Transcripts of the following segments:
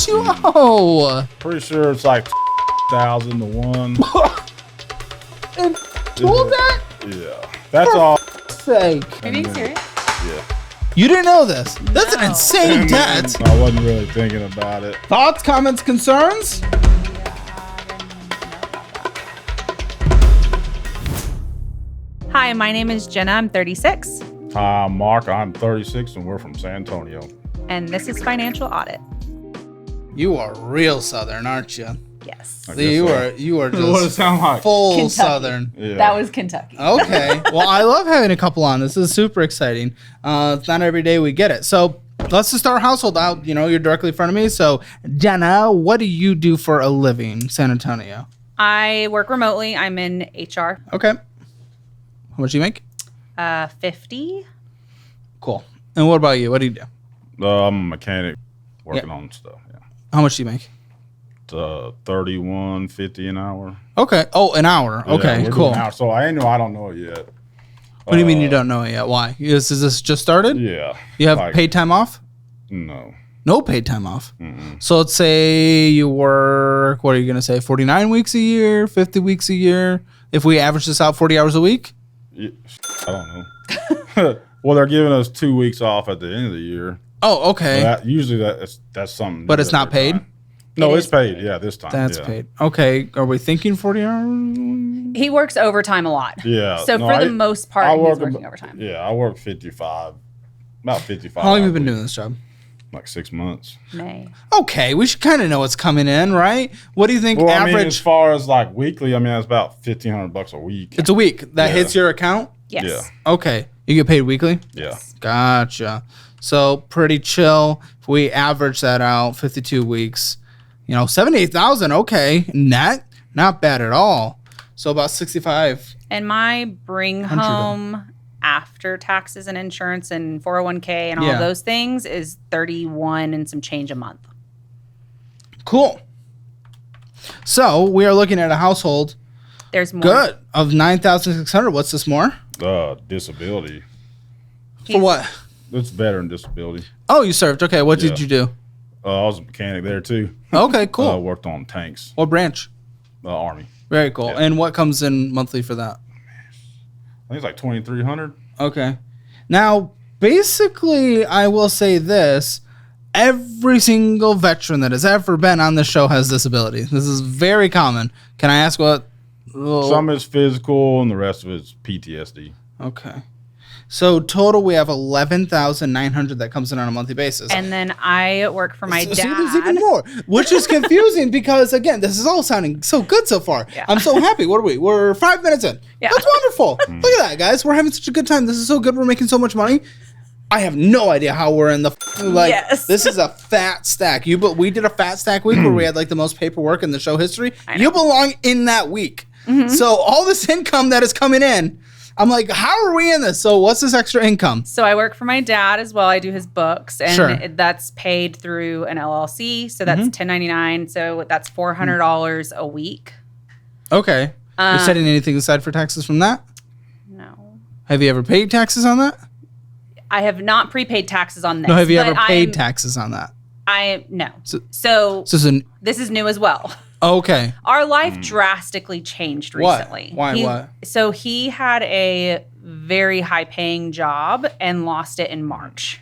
much you owe? Pretty sure it's like 1,000 to 1. And told that? Yeah. That's all. Sake. Are you being serious? Yeah. You didn't know this. That's an insane debt. I wasn't really thinking about it. Thoughts, comments, concerns? Hi, my name is Jenna. I'm 36. Hi, I'm Mark. I'm 36, and we're from San Antonio. And this is Financial Audit. You are real Southern, aren't you? Yes. You are What does it just sound like? full Kentucky. Southern. Yeah. That was Kentucky. Okay. Well, I love having a couple on. This is super exciting. It's not every day we get it. So let's just start our household out. You know, you're directly in front of me. So, Jenna, what do you do for a living, San Antonio? I work remotely. I'm in HR. Okay. How much do you make? 50. Cool. And what about you? What do you do? I'm a mechanic working on stuff. Yeah. How much do you make? $31.50 an hour. Okay. Oh, an hour. Yeah, Okay, we're cool. doing hour, so I don't know it yet. What do you mean you don't know it yet? Why? Is this just started? Yeah. You have like, paid time off? No. No paid time off. So let's say you work, what are you going to say, 49 weeks a year, 50 weeks a year? If we average this out 40 hours a week? Yeah, I don't know. Well, they're giving us 2 weeks off at the end of the year. Oh, okay. Usually that's something. But it's not every paid? time. No, It it's is paid. Yeah, this time. That's yeah. paid. Okay. Are we thinking 40 hours? He works overtime a lot. Yeah. So no, for the most part, he's working overtime. Yeah, I work 55. About 55. How long have you hours been a doing week. this job? Like 6 months. May. Okay. We should kind of know what's coming in, right? What do you think Well, I mean, as average? far as like weekly, I mean, it's about $1,500 a week. It's a week. That Yeah. hits your account? Yes. Yeah. Okay. You get paid weekly? Yeah. Gotcha. So pretty chill. If we average that out, 52 weeks, 78,000. Okay, net, not bad at all. So about 65. And my bring home after taxes and insurance and 401k and all Yeah. of those things is 31 and some change a month. Cool. So we are looking at a household There's more. good of 9,600. What's this more? Disability. For what? It's veteran disability. Oh, you served. Okay, what did Yeah. you do? I was a mechanic there too. Okay, cool. Worked on tanks. What branch? Army. Very cool. Yeah. And what comes in monthly for that? I think it's like 2,300. Okay. Now, basically, I will say this. Every single veteran that has ever been on this show has disability. This is very common. Can I ask what? Some is physical and the rest of it's PTSD. Okay. So total, we have 11,900 that comes in on a monthly basis. And then I work for my See, dad. there's even more, which is confusing because, again, this is all sounding so good so far. Yeah. I'm so happy. What are we? We're 5 minutes in. Yeah. That's wonderful. Look at that, guys. We're having such a good time. This is so good. We're making so much money. I have no idea how we're in the Yes. This is a fat stack. But we did a fat stack week where we had like the most paperwork in the show history. I know. You belong in that week. Mm-hmm. So all this income that is coming in, I'm like, how are we in this? So what's this extra income? So I work for my dad as well. I do his books, and Sure. that's paid through an LLC. So that's 1099. So that's $400 a week. Okay. You're setting anything aside for taxes from that? No, Have you ever paid taxes on that? I have not prepaid taxes on this. No, have you but ever paid taxes on that? No. So So this this is new as well. okay. Our life drastically changed What? recently. Why, what? So he had a very high paying job and lost it in March.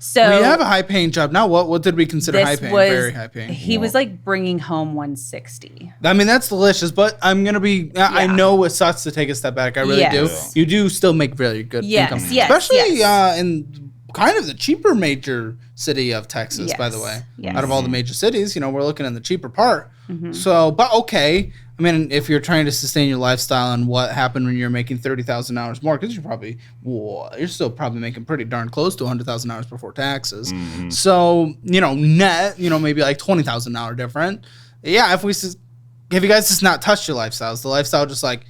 So We have a high paying job. Now what did we consider this high paying? was Very high paying. he was like bringing home 160. I mean, that's delicious, but I'm going to be, I Yeah. know it sucks to take a step back. I really Yes. do. You do still make really good Yes, income. yes, Especially yes. In kind of the cheaper major city of Texas, by the Yes, way. yes. Out of all the major cities, we're looking in the cheaper part. So, but okay. I mean, if you're trying to sustain your lifestyle and what happened when you're making $30,000 more, because you're still probably making pretty darn close to $100,000 before taxes. So, net, maybe like $20,000 different. Yeah, have you guys just not touched your lifestyles? The lifestyle just like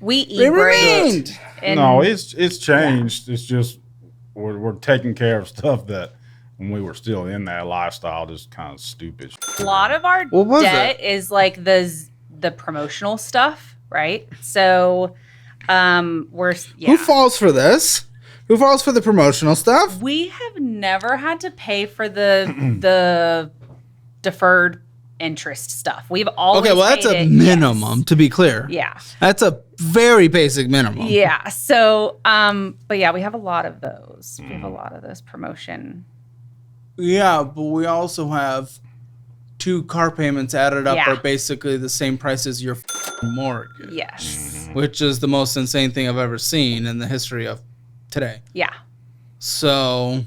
We eat it great. remained. And No, it's changed. It's just we're taking care of stuff that when we were still in that lifestyle, just kind of stupid. a lot of our What was debt is like the promotional stuff, right? So we're Who falls for this? Who falls for the promotional stuff? we have never had to pay for the deferred interest stuff. We've always Okay, well, that's a minimum, to be clear. Yeah. That's a very basic minimum. Yeah. So, but yeah, we have a lot of those. We have a lot of those promotion. Yeah, but we also have 2 car payments added up Yeah. are basically the same price as your mortgage. Yes. Which is the most insane thing I've ever seen in the history of today. Yeah. So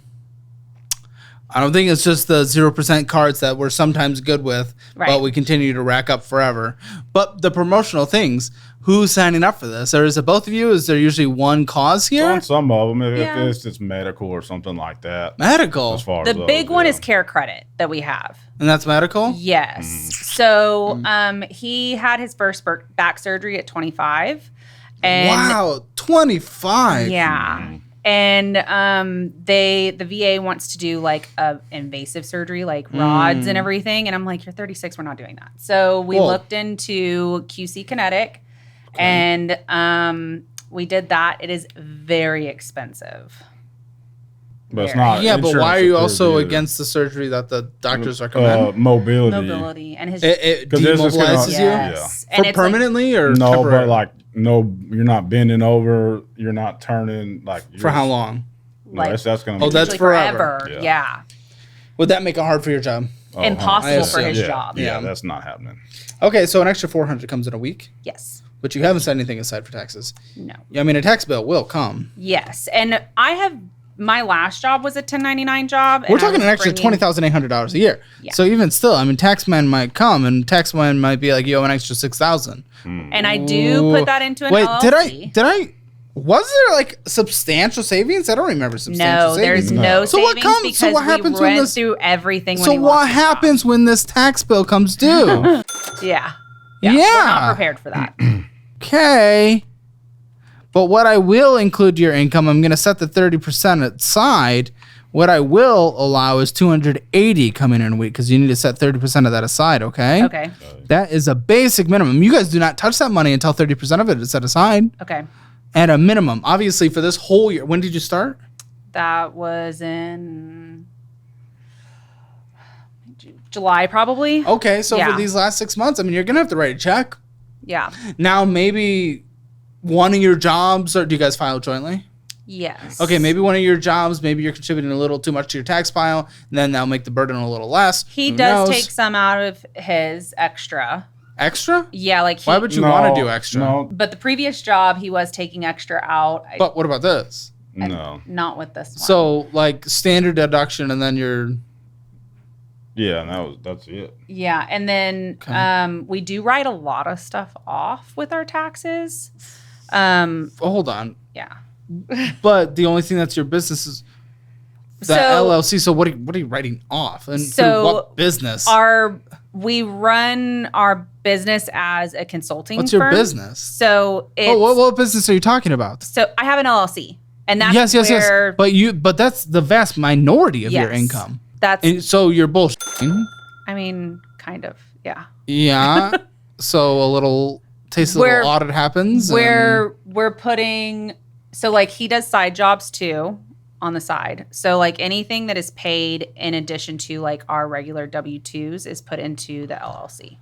I don't think it's just the 0% cards that we're sometimes good with, Right. but we continue to rack up forever. But the promotional things, who's signing up for this? Or is it both of you? Is there usually one cause here? On some of them, if Yeah. it's just medical or something like that. Medical. As far The as those, big one yeah. is care credit that we have. And that's medical? Yes. So he had his first back surgery at 25. And Wow, 25. yeah. And the VA wants to do like a invasive surgery, like rods and everything. And I'm like, you're 36, we're not doing that. So we Cool. looked into QC Kinetic and we did that. It is very expensive. But it's not. Yeah, but why are you insurance also approved either. against the surgery that the doctors recommend? Mobility. Mobility and his It 'Cause this is gonna- demobilizes you? yes. For And it's like, permanently or No, temporary? but like, no, you're not bending over. You're not turning. Like For how long? No, like that's going to Oh, be. that's usually forever. forever. Yeah. Yeah. Would that make it hard for your job? Oh, Impossible for his yeah, job. Yeah, that's not happening. Okay, so an extra 400 comes in a week, Yes. but you haven't set anything aside for taxes. No. I mean, a tax bill will come. Yes. And I have my last job was a 1099 job. We're and I talking was an extra bringing- $20,800 a year. Yeah. So even still, I mean, taxman might come and taxman might be like, you owe an extra 6,000. And I do put that into an Wait, LLC. did I? Was there like substantial savings? I don't remember substantial No, savings. there's no So what savings comes? because So what happens we when went this? through everything when So he what lost his job. happens when this tax bill comes due? Yeah. Yeah. We're not prepared for that. Okay. But what I will include to your income, I'm going to set the 30% aside. What I will allow is 280 coming in a week because you need to set 30% of that aside, okay? Okay. That is a basic minimum. You guys do not touch that money until 30% of it is set aside. Okay. At a minimum. Obviously, for this whole year. When did you start? That was in July, probably. Okay, so Yeah. for these last 6 months, I mean, you're going to have to write a check. Yeah. Now, maybe one of your jobs, or do you guys file jointly? Yes. Okay, maybe one of your jobs, maybe you're contributing a little too much to your tax pile, and then that'll make the burden a little less. He Who does knows? take some out of his extra. Extra? Yeah, like he, Why would you want to do extra? No, but the previous job he was taking extra out. But what about this? no. Not with this one. So, like, standard deduction, and then you're... Yeah, that's it. yeah, and then Okay. we do write a lot of stuff off with our taxes. Oh, hold on. Yeah. But the only thing that's your business is the So- LLC. So what are you writing off? And So through what business? We run our business as a consulting What's your firm. business? So it's Oh, what business are you talking about? so I have an LLC, and that's yes. where But that's the vast minority of your Yes. income. that's. And so you're bullshitting. I mean, kind of, yeah. Yeah. So a little taste of a Where- little audit happens. We're putting so like he does side jobs too on the side. So like anything that is paid in addition to like our regular W-2s is put into the LLC.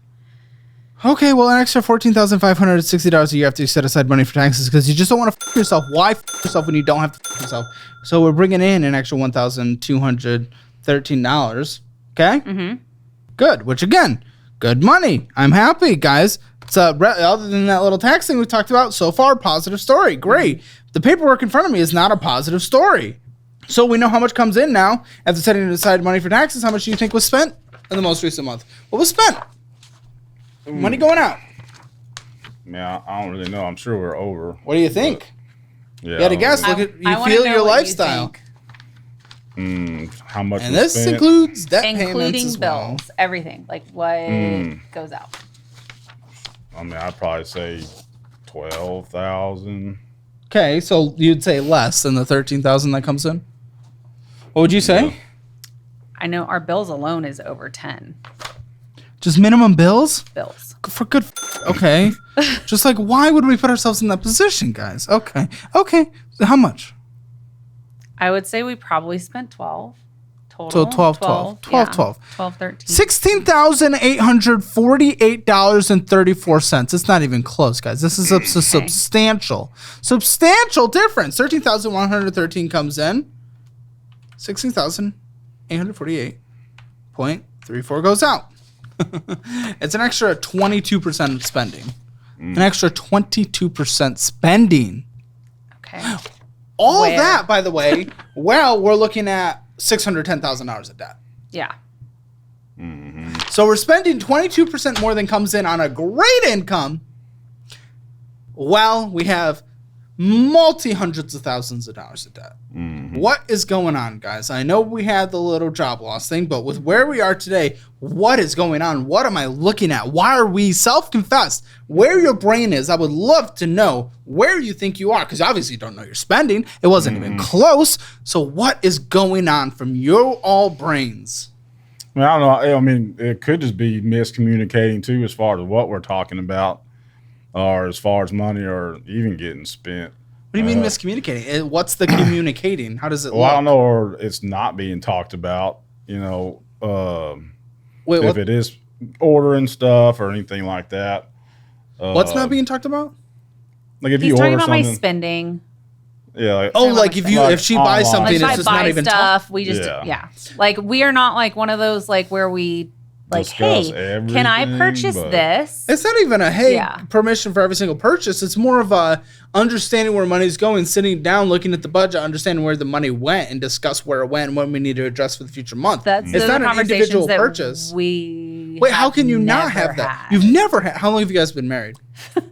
Okay, well, an extra $14,560 a year after you set aside money for taxes because you just don't want to f yourself. Why f yourself when you don't have to f yourself? So we're bringing in an extra $1,213. Okay? Mm-hmm. Good, which again, good money. I'm happy, guys. It's other than that little tax thing we talked about, so far, positive story. Great. The paperwork in front of me is not a positive story. So we know how much comes in now after setting aside money for taxes. How much do you think was spent in the most recent month? What was spent? Money going out. Yeah, I don't really know. I'm sure we're over. What do you think? Yeah, You got to guess. Look at I you wanna feel know your what you lifestyle, think. How much? and was this spent? includes debt payments Including as bills, well. everything. Like what goes out. I mean, I'd probably say 12,000. Okay, so you'd say less than the 13,000 that comes in. What would you say? Yeah. I know our bills alone is over 10 Just minimum bills bills. for good. Okay, just like why would we put ourselves in that position, guys? Okay. So how much? I would say we probably spent 12 total. So 12, 13. $16,848.34. It's not even close, guys. This is a substantial difference. 13,113 comes in. 16,848.34 goes out. It's an extra 22% of spending. An extra 22% spending. Okay. All that, by the way, well, we're looking at $610,000 of debt. Yeah. So we're spending 22% more than comes in on a great income. Well, we have hundreds of thousands of dollars of debt. What is going on, guys? I know we had the little job loss thing, but with where we are today, what is going on? What am I looking at? Why are we self-confessed? Where your brain is, I would love to know where you think you are, because obviously you don't know your spending. It wasn't even close. So what is going on from your all brains? I mean, I don't know. I mean, it could just be miscommunicating too, as far as what we're talking about, or as far as money, or even getting spent. What do you mean miscommunicating? What's the communicating? How does it look? I don't know, or it's not being talked about. You know, Wait, if it is ordering stuff or anything like that. What's not being talked about? Like if He's you talking order about my something, spending. yeah. Like if she buys online. something, Like it's if just I not buy even stuff, we just Yeah. Like we are not like one of those like where we like, Discuss hey, can I everything, purchase but- this? It's not even a permission for every single purchase. It's more of a understanding where money's going, sitting down, looking at the budget, understanding where the money went, and discuss where it went and what we need to address for the future month. It's not an conversations individual that purchase. We Wait, how can you not never have that? had. You've never had. How long have you guys been married?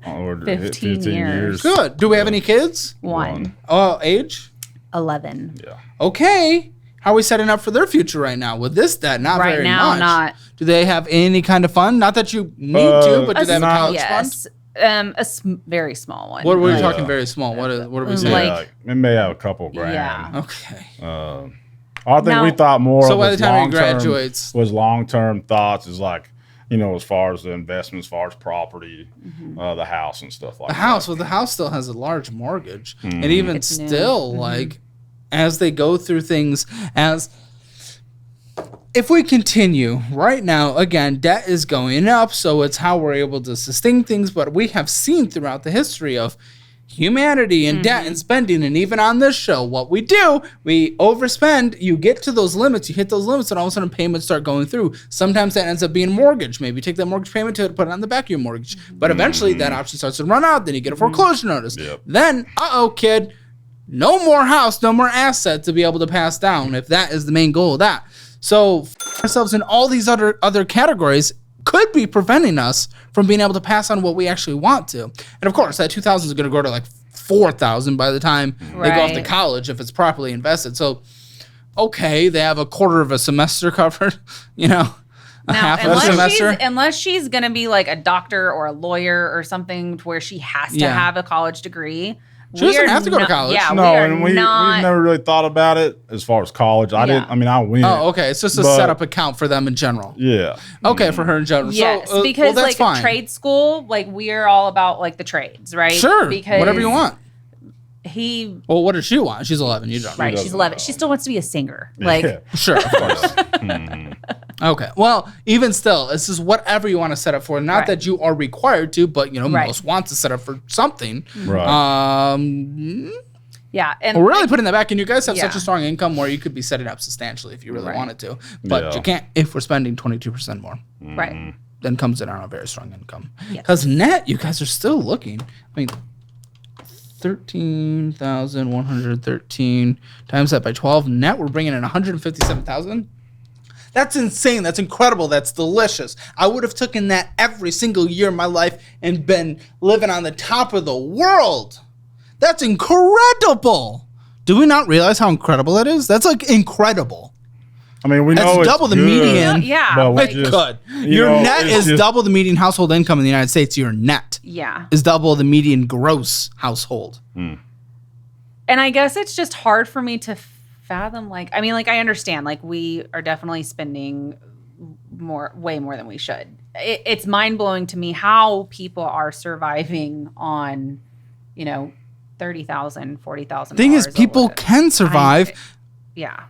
15 years. Good. Do we have any kids? One. Oh, age? 11. Yeah. Okay. How are we setting up for their future right now with this debt? Not Right very now, much. not. Do they have any kind of fun? Not that you need to, but do they have a college Yes. fund? Very small one. What were you Yeah. talking very small? What are we Yeah, saying? Like- it may have a couple grand. Yeah. Okay. I think we thought more. So of by the as time he long-term- graduates- was long-term thoughts is like, you know, as far as the investment, as far as property, the house and stuff like The that. house, well, the house still has a large mortgage. And even It's new. still, like, as they go through things, if we continue right now, again, debt is going up, so it's how we're able to sustain things. But we have seen throughout the history of humanity and debt and spending, and even on this show, what we do, we overspend. You get to those limits, you hit those limits, and all of a sudden payments start going through. Sometimes that ends up being mortgage. Maybe you take that mortgage payment to put it on the back of your mortgage. But eventually that option starts to run out. Then you get a foreclosure notice. Yep. Then, kid, no more house, no more asset to be able to pass down if that is the main goal of that. So ourselves in all these other categories could be preventing us from being able to pass on what we actually want to. And of course, that 2,000 is going to go to like 4,000 by the time they go off to college if it's properly invested. So, okay, they have a quarter of a semester covered, you know, half of a semester. Unless she's going to be like a doctor or a lawyer or something to where she has to have a college degree. She doesn't have to go to college. Yeah, No, and we've never really thought about it as far as college. I didn't. I mean, I went. Oh, okay. It's just a setup account for them in general. Yeah. Okay, for her in general. Yes, so, because that's like fine. trade school, like we are all about like the trades, right? Sure, because whatever you want. Well, what does she want? She's 11. You don't. Right, she's 11. She still wants to be a singer. Like, Yeah. Sure, of course. Okay. Well, even still, this is whatever you want to set up for. Not that you are required to, but you know, most want to set up for something. Right. yeah, and We're really putting that back in. You guys have such a strong income where you could be setting up substantially if you really wanted to, but you can't if we're spending 22% more. right. Then comes in on a very strong income. Because net, you guys are still looking. I mean, 13,113 times that by 12 net, we're bringing in 157,000. That's insane. That's incredible. That's delicious. I would have taken that every single year of my life and been living on the top of the world. That's incredible. Do we not realize how incredible that is? That's like incredible. I mean, we know That's it's double the good, median. Yeah, but we like- just, Good. you Your know, net it's is just- double the median household income in the United States. Your net Yeah. is double the median gross household. And I guess it's just hard for me to fathom. Like, I mean, like I understand, like we are definitely spending way more than we should. It's mind blowing to me how people are surviving on, you know, $30,000, $40,000. Thing is, people can survive yeah.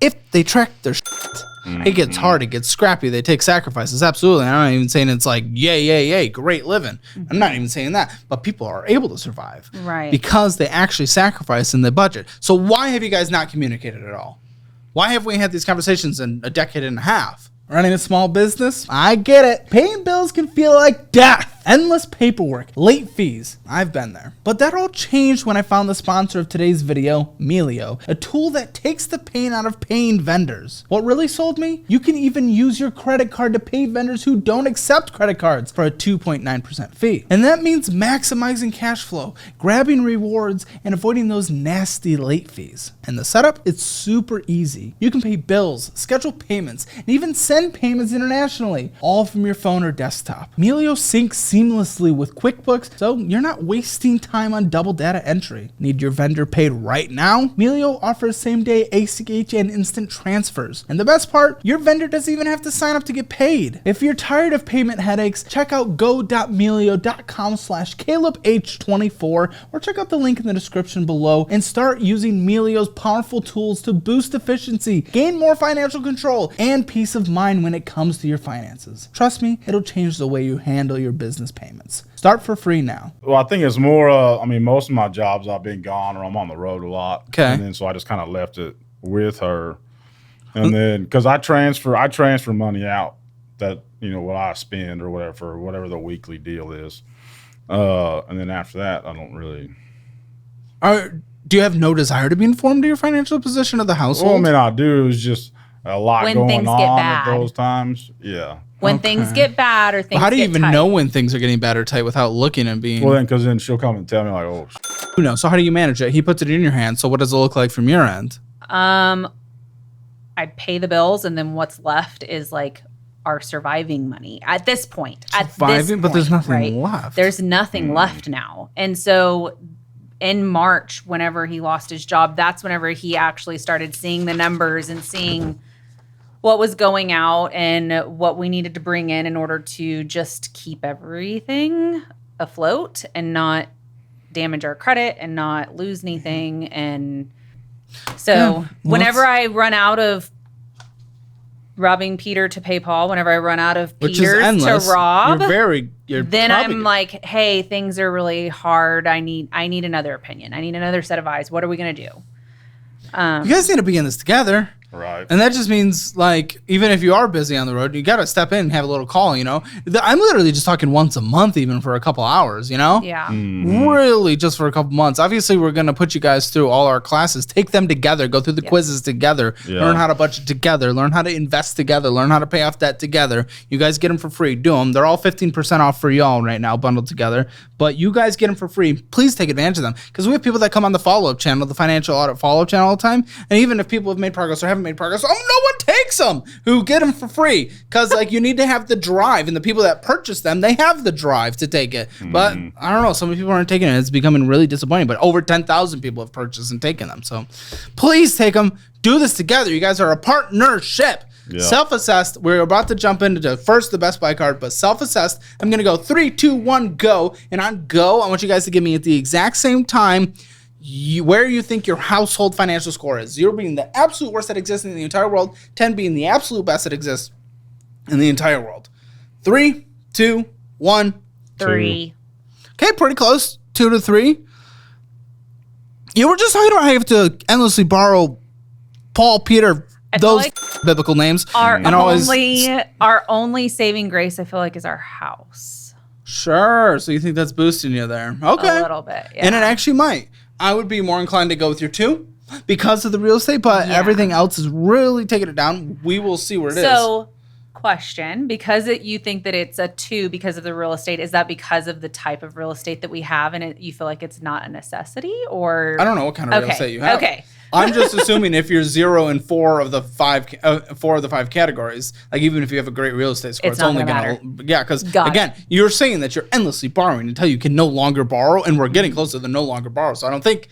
if they track their shit. It gets hard. It gets scrappy. They take sacrifices. Absolutely. I'm not even saying it's like, yay, great living. I'm not even saying that. But people are able to survive. Right. Because they actually sacrifice in the budget. So why have you guys not communicated at all? Why have we had these conversations in a decade and a half? Running a small business? I get it. Paying bills can feel like death. Endless paperwork, late fees. I've been there. But that all changed when I found the sponsor of today's video, Melio, a tool that takes the pain out of paying vendors. What really sold me? You can even use your credit card to pay vendors who don't accept credit cards for a 2.9% fee. And that means maximizing cash flow, grabbing rewards, and avoiding those nasty late fees. And the setup? It's super easy. You can pay bills, schedule payments, and even send payments internationally, all from your phone or desktop. Melio syncs seamlessly with QuickBooks, so you're not wasting time on double data entry. Need your vendor paid right now? Melio offers same-day ACH and instant transfers. And the best part, your vendor doesn't even have to sign up to get paid. If you're tired of payment headaches, check out go.melio.com/CalebH24 or check out the link in the description below and start using Melio's powerful tools to boost efficiency, gain more financial control, and peace of mind when it comes to your finances. Trust me, it'll change the way you handle your business payments. Start for free now. Well, I think it's more, most of my jobs I've been gone or I'm on the road a lot. Okay. And then so I just kind of left it with her. And then, because I transfer money out that, what I spend or whatever the weekly deal is. And then after that, I don't really. Do you have no desire to be informed of your financial position of the household? Well, I do. It was just a lot When going things on get at bad. those times. Yeah. When things get bad or things How do you get even tight. know when things are getting bad or tight without looking and being? Well, because then she'll come and tell me like, oh, Who knows? So how do you manage it? He puts it in your hand. So what does it look like from your end? I pay the bills, and then what's left is like our surviving money at this point. But there's nothing left. There's nothing left now. And so in March, whenever he lost his job, that's whenever he actually started seeing the numbers and seeing what was going out and what we needed to bring in order to just keep everything afloat and not damage our credit and not lose anything. And so whenever I run out of robbing Peter to pay Paul, whenever I run out of Peters to rob, then I'm like, hey, things are really hard. I need another opinion. I need another set of eyes. What are we going to do? You guys need to be in this together. right. And that just means, like, even if you are busy on the road, you got to step in and have a little call, I'm literally just talking once a month, even for a couple hours, Yeah. Really just for a couple months. Obviously, we're going to put you guys through all our classes, take them together, go through the quizzes together, learn how to budget together, learn how to invest together, learn how to pay off debt together. You guys get them for free. Do them. They're all 15% off for y'all right now, bundled together. But you guys get them for free. Please take advantage of them, because we have people that come on the follow-up channel, the financial audit follow-up channel all the time. And even if people have made progress or haven't made progress, no one takes them, who get them for free, because you need to have the drive, and the people that purchase them, they have the drive to take it. But I don't know, some people aren't taking it. It's becoming really disappointing, but over 10,000 people have purchased and taken them. So please take them. Do this together. You guys are a partnership. Yeah. Self-assessed. We're about to jump into first the Best Buy card, but self-assessed. I'm going to go 3, 2, 1, go. And on go, I want you guys to give me at the exact same time where you think your household financial score is. 0 being the absolute worst that exists in the entire world, 10 being the absolute best that exists in the entire world. 3, 2, 1, 3. Okay, pretty close. 2 to 3. You were just talking about how you have to endlessly borrow Paul, Peter, those biblical names. Our only saving grace, I feel like, is our house. Sure. So you think that's boosting you there? Okay. A little bit, yeah. And it actually might. I would be more inclined to go with your 2 because of the real estate, but everything else is really taking it down. We will see where it is. So, question, because you think that it's a 2 because of the real estate, is that because of the type of real estate that we have, and you feel like it's not a necessity? Or I don't know what kind of real estate you have. Okay. I'm just assuming if you're 0 in 4 of the 5 categories, like even if you have a great real estate score, it's only gonna because again, you're saying that you're endlessly borrowing until you can no longer borrow, and we're getting closer to no longer borrow. So I don't think.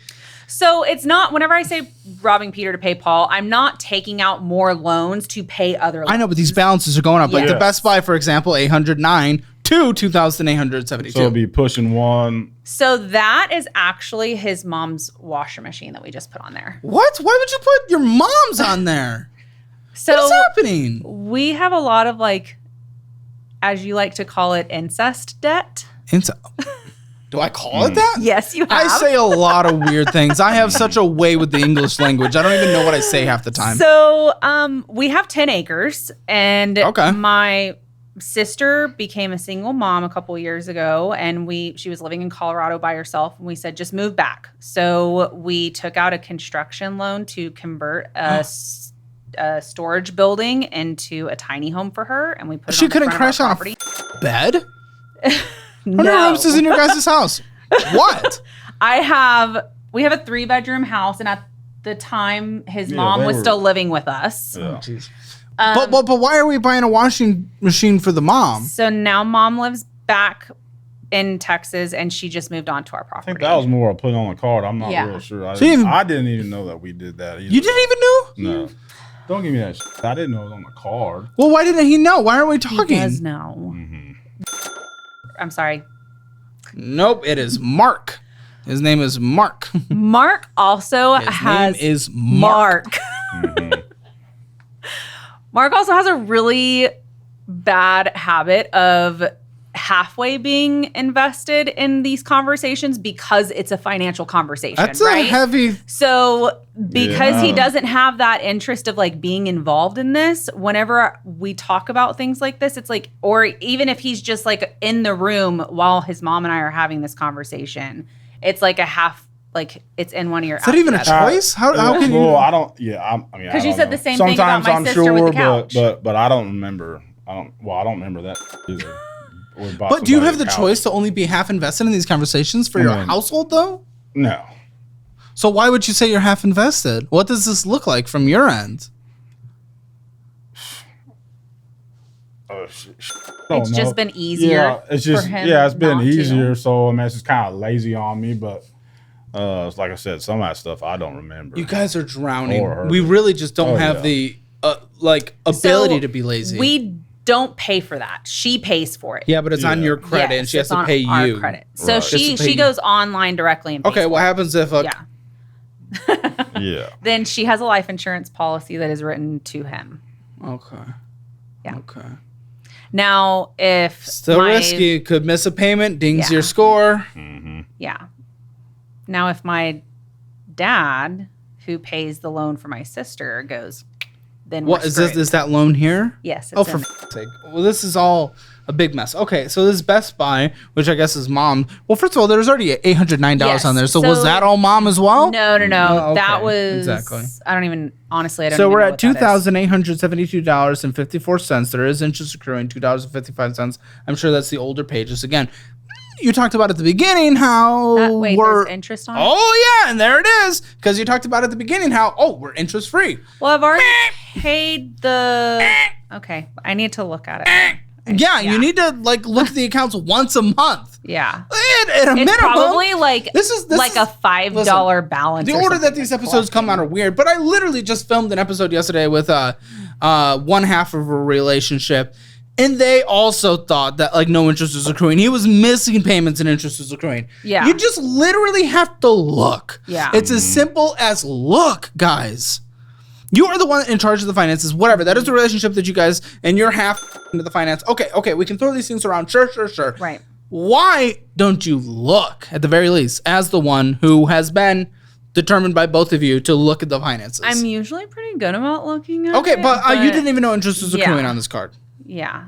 So it's not, whenever I say robbing Peter to pay Paul, I'm not taking out more loans to pay other loans. I know, but these balances are going up. Like the Best Buy, for example, 809 to 2,872. So it'll be pushing 1. So that is actually his mom's washer machine that we just put on there. What? Why would you put your mom's on there? So what is happening? we have a lot of like, as you like to call it, incest debt. Do I call it that? Yes, you have. I say a lot of weird things. I have such a way with the English language. I don't even know what I say half the time. So we have 10 acres, and Okay. my sister became a single mom a couple years ago, and she was living in Colorado by herself, and we said, just move back. So we took out a construction loan to convert a storage building into a tiny home for her, and we put it She on the couldn't front of crash our on property. a bed? How many No. rooms is in your guys' house? What? We have a 3-bedroom house, and at the time, his Yeah, mom they was were- still living with us. Yeah. But why are we buying a washing machine for the mom? So now mom lives back in Texas, and she just moved on to our I property. think that was more of putting on the card. I'm not Yeah. real sure. I So you even- didn't even know that we did that either. You didn't even know? No. Don't give me that shit. I didn't know it was on the card. Well, why didn't he know? Why aren't we He talking? does know. Mm-hmm. I'm sorry. Nope, it is Mark. His name is Mark. Mark also His has name is Mark. Mm-hmm. Mark also has a really bad habit of halfway being invested in these conversations because it's a financial conversation. That's right? a heavy. So because he Yeah. doesn't have that interest of like being involved in this, whenever we talk about things like this, it's like, or even if he's just like in the room while his mom and I are having this conversation, it's like a half, like it's in one ear. Is that even a choice? How can you? Well, I don't. Yeah, I mean, Because I you don't said know. the same thing about my sister with the couch. but I don't remember. I don't remember that either. But do you have the choice to only be half invested in these conversations for your mean- household, though? No. So why would you say you're half invested? What does this look like from your end? It's just been easier. Yeah, it's just for him it's been not to. easier. So I mean, it's just kind of lazy on me. But it's like I said, some of that stuff I don't remember. You guys are drowning. Or her. We really just don't Oh, have yeah. the ability So to be lazy. We don't pay for that. She pays for it. Yeah, but it's on Yeah. your credit, and Yes, she has it's to on pay our you. credit. So Right. she Just to pay she you. goes online directly and pays Okay, for what it. happens if Yeah. Yeah. Then she has a life insurance policy that is written to him. Okay. Yeah. Okay. Now, if Still risky. Could miss a payment, dings Yeah. your score. Mm-hmm. Yeah. Now, if my dad, who pays the loan for my sister, goes, then What we're is this? screwed. Is that loan here? Yes. Oh, It's for in f***ing sake. Well, this is all a big mess. Okay, so this is Best Buy, which I guess is mom. Well, first of all, there's already $809 Yes, on there. So was so- that all mom as well? No. Oh, okay. That was Exactly. I don't even honestly. I don't. So even we're know at what that is. $2,872.54. There is interest accruing, $2.55. I'm sure that's the older pages. Again, you talked about at the beginning how Wait, we're. there's interest on it? Oh, yeah, and there it is. Because you talked about at the beginning how, we're interest free. Well, I've already paid the. Okay, I need to look at it. Yeah, you need to look at the accounts once a month. Yeah. At a It's minimum. probably like This is like a $5 balance. The or order that something these that's episodes come out are weird, but I literally just filmed an episode yesterday with one half of a relationship, and they also thought that no interest was accruing. He was missing payments and interest was accruing. Yeah. You just literally have to look. Yeah. It's as simple as look, guys. You are the one in charge of the finances, whatever. That is the relationship that you guys, and you're half into the finance. Okay, we can throw these things around. Sure. Right. Why don't you look, at the very least, as the one who has been determined by both of you to look at the finances? I'm usually pretty good about looking at okay, it. but you didn't even know interest was accruing on this card. Yeah.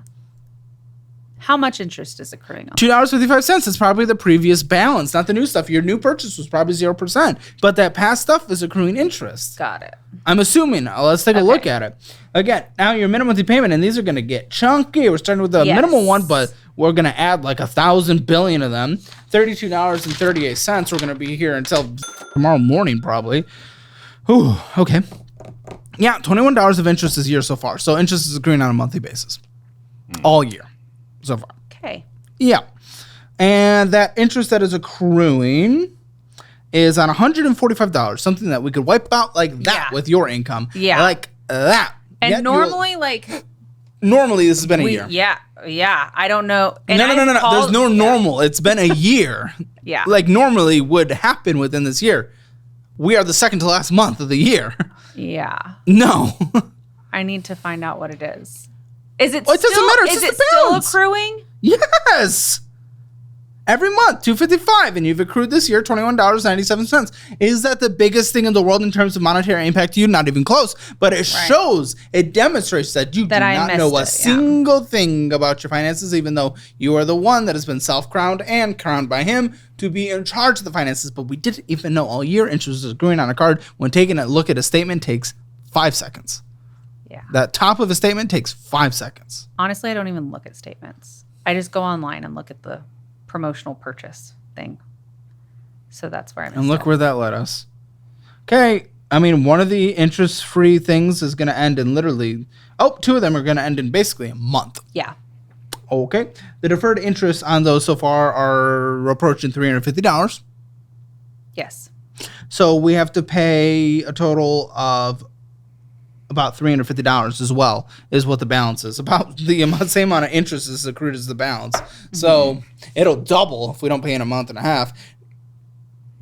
How much interest is accruing on? $2.55. It's probably the previous balance, not the new stuff. Your new purchase was probably 0%, but that past stuff is accruing interest. Got it. I'm assuming. Let's take a look at it. Again, now your minimum monthly payment, and these are going to get chunky. We're starting with the minimal one, but we're going to add 1,000 billion of them. $32.38. We're going to be here until tomorrow morning, probably. Ooh, okay. Yeah, $21 of interest this year so far. So interest is accruing on a monthly basis all year so far. Okay. Yeah. And that interest that is accruing is on $145, something that we could wipe out like that with your income. Yeah. Like that. And Yet normally, normally this has been a year. Yeah. I don't know. And No. There's no yeah. normal. It's been a year. Yeah. Normally would happen within this year. We are the second to last month of the year. Yeah. No. I need to find out what it is. Is it? Well, it doesn't matter. It's Is just it the still balance. accruing? Yes. Every month, $255, and you've accrued this year $21.97. Is that the biggest thing in the world in terms of monetary impact to you? Not even close. But it shows, it demonstrates that you do not know a single thing about your finances, even though you are the one that has been self-crowned and crowned by him to be in charge of the finances. But we didn't even know all year interest is accruing on a card when taking a look at a statement takes 5 seconds. Yeah. That top of a statement takes 5 seconds. Honestly, I don't even look at statements. I just go online and look at the promotional purchase thing. So that's where I'm. And look where that led us. Okay. I mean, one of the interest-free things is going to end in literally, two of them are going to end in basically a month. Yeah. Okay. The deferred interest on those so far are approaching $350. Yes. So we have to pay a total of about $350 as well, is what the balance is. About the same amount of interest is accrued as the balance. So it'll double if we don't pay in a month and a half.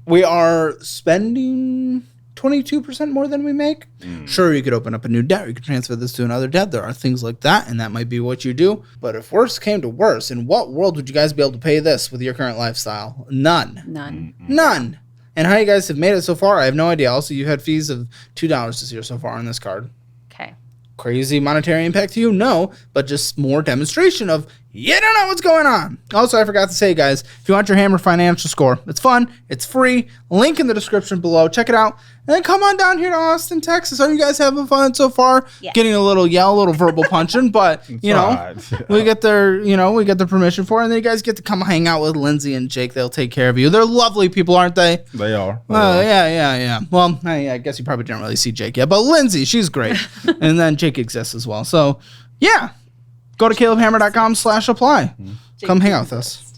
We are spending 22% more than we make. Sure, you could open up a new debt. You could transfer this to another debt. There are things like that, and that might be what you do. But if worse came to worse, in what world would you guys be able to pay this with your current lifestyle? None. None. And how you guys have made it so far, I have no idea. Also, you had fees of $2 this year so far on this card. Okay. Crazy monetary impact to you? No, but just more demonstration of you don't know what's going on. Also, I forgot to say, guys, if you want your Hammer financial score, it's fun, it's free. Link in the description below. Check it out. And then come on down here to Austin, Texas. Are you guys having fun so far? Yeah. Getting a little yell, a little verbal punching, but you know, right. we get their, we get the permission for it, and then you guys get to come hang out with Lindsay and Jake. They'll take care of you. They're lovely people, aren't they? They are. Yeah. Well, I guess you probably didn't really see Jake yet, but Lindsay, she's great. And then Jake exists as well. So, yeah. Go to calebhammer.com/apply. Come hang out with us.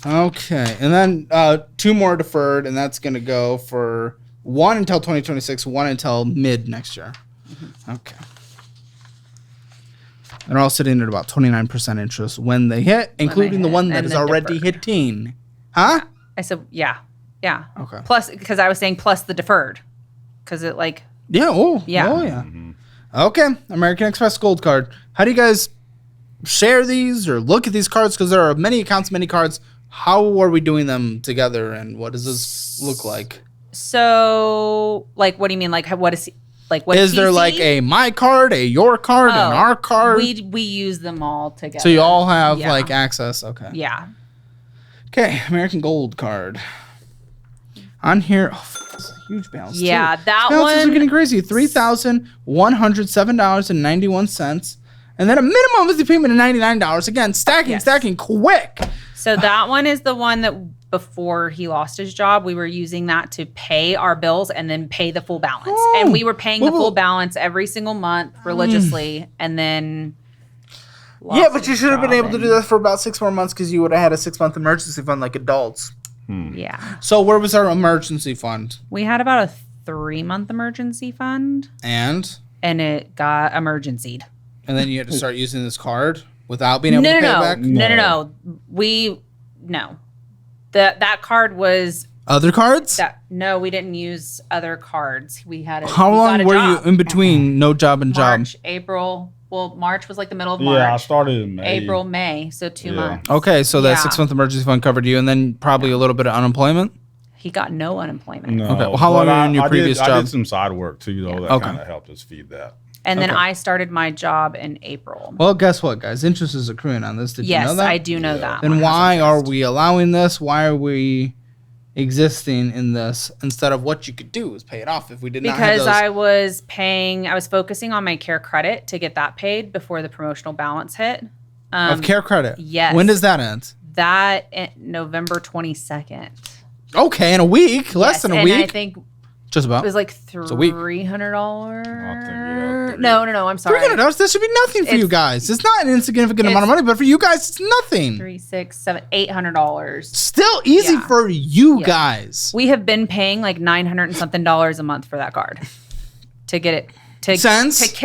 Okay. And then 2 more deferred, and that's going to go for 1 until 2026, 1 until mid next year. Okay. They're all sitting at about 29% interest when they hit, including the one that is already hitting. Huh? I said, yeah. Okay. Plus, because I was saying plus the deferred. Because it like. Yeah. Oh, yeah. Oh, yeah. Okay. American Express Gold Card. How do you guys share these or look at these cards? Because there are many accounts, many cards. How are we doing them together, and what does this look like? So, like, what do you mean? Like, what is what is there like a my card, a your card, an our card? We use them all together. So you all have like access. Okay. Yeah. Okay. American Gold Card. On here, it's a huge balance. Yeah, too. that balances one are getting crazy. $3,107.91, and then a minimum monthly payment of $99. Again, stacking quick. So that one is the one that before he lost his job, we were using that to pay our bills and then pay the full balance. And we were paying the full balance every single month religiously, and then. But you should have been able to do that for about 6 more months because you would have had a 6-month emergency fund like adults. Yeah. So where was our emergency fund? We had about a 3-month emergency fund. And it got emergencied. And then you had to start using this card without being able to pay it back? No. That card was... Other cards? No, we didn't use other cards. We had How long were you in between no job and job? March, April... Well, March was like the middle of March. Yeah, I started in May. April, May, so 2 months. Okay, so that 6-month emergency fund covered you, and then probably a little bit of unemployment? He got no unemployment. No. Okay, well, how long were you in your previous job? I did some side work, too, though, that kind of helped us feed that. And then I started my job in April. Well, guess what, guys? Interest is accruing on this. Did you know that? Yes, I do know that. Then why are we allowing this? Why are we existing in this instead of what you could do is pay it off if we did not have those? Because I was focusing on my care credit to get that paid before the promotional balance hit. Of care credit? Yes. When does that end? That November 22nd. Okay, in a week, less than a week. I think just about. It was like $300. No, I'm sorry. $300. That should be nothing for you guys. It's not an insignificant amount of money, but for you guys, it's nothing. $300, $600, $800. Still easy for you guys. We have been paying like $900 and something a month for that card to get it since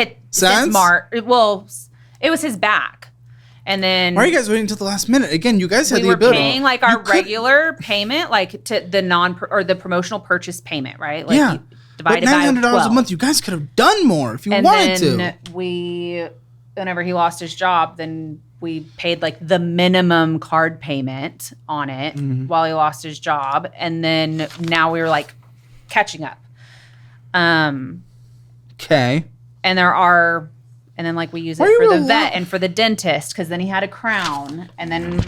March. Well, it was his back. And then why are you guys waiting until the last minute? Again, you guys had the We ability. were paying like our regular payment, like to the the promotional purchase payment, right? Like divided but by $900 12. a month, you guys could have done more if you And wanted then to. whenever he lost his job, then we paid like the minimum card payment on it while he lost his job. And then now we were like catching up. Okay. And then like we use it for the vet and for the dentist because then he had a crown. And then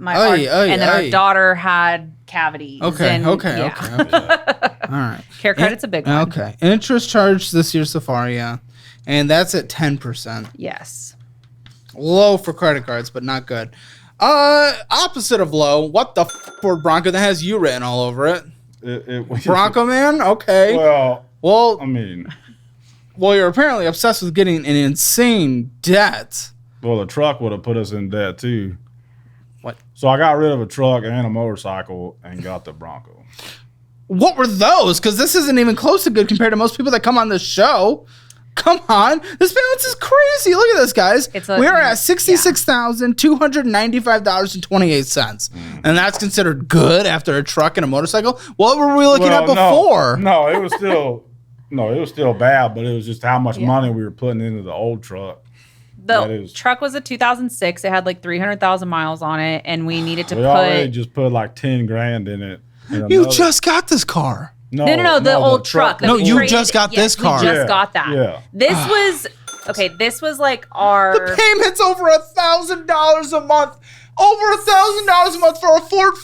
our daughter had cavities. Okay. All right. Care credit's a big one. Okay. Interest charge this year so far, yeah. And that's at 10%. Yes. Low for credit cards, but not good. Opposite of low, what the Ford Bronco that has you written all over it? Bronco man? Okay. Well, I mean... Well, you're apparently obsessed with getting an insane debt. Well, the truck would have put us in debt, too. What? So I got rid of a truck and a motorcycle and got the Bronco. What were those? Because this isn't even close to good compared to most people that come on this show. Come on. This balance is crazy. Look at this, guys. We are at $66,295.28. And that's considered good after a truck and a motorcycle? What were we looking at before? No, it was still... No, it was still bad, but it was just how much money we were putting into the old truck. The truck was a 2006. It had like 300,000 miles on it, and we needed to already just put like 10 grand in it. You just got this car. No, the old truck. No, you just got this car. We just got that. Yeah. This was like our... The payment's over $1,000 a month. Over $1,000 a month for a Ford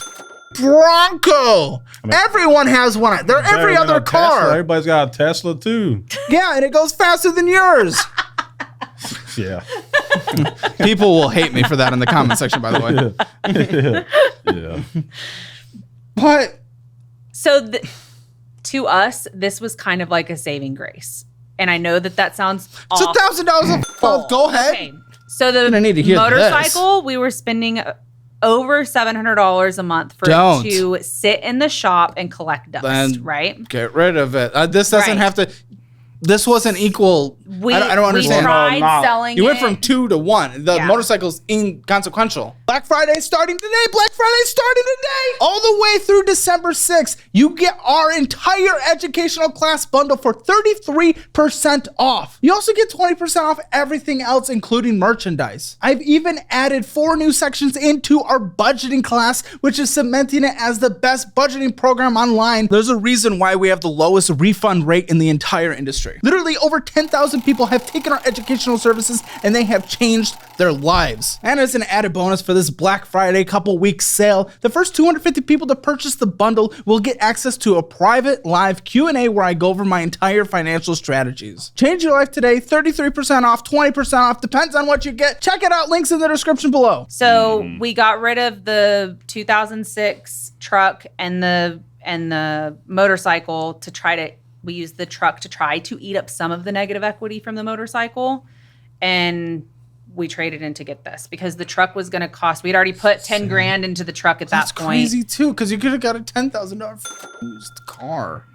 Bronco. Everyone has one. They're every other car. Tesla. Everybody's got a Tesla too. Yeah, and it goes faster than yours. Yeah. People will hate me for that in the comment section, by the way. Yeah. But so to us, this was kind of like a saving grace. And I know that sounds awful. It's $1,000 a month. Go ahead. Okay. So the need to hear motorcycle, we were spending over $700 a month for it to sit in the shop and collect dust, right? Get rid of it. This doesn't have to. This wasn't equal. I don't understand. We tried selling You went from 2 to 1. The motorcycle's inconsequential. Black Friday starting today. Black Friday starting today. All the way through December 6th, you get our entire educational class bundle for 33% off. You also get 20% off everything else, including merchandise. I've even added 4 new sections into our budgeting class, which is cementing it as the best budgeting program online. There's a reason why we have the lowest refund rate in the entire industry. Literally over 10,000 people have taken our educational services and they have changed their lives. And as an added bonus for this Black Friday couple weeks sale, the first 250 people to purchase the bundle will get access to a private live Q&A where I go over my entire financial strategies. Change your life today, 33% off, 20% off, depends on what you get. Check it out, links in the description below. So we got rid of the 2006 truck and the motorcycle to try to... We used the truck to try to eat up some of the negative equity from the motorcycle, and we traded in to get this because the truck was going to cost. We'd already put 10 grand into the truck at that point. That's crazy too, because you could have got a $10,000 used car.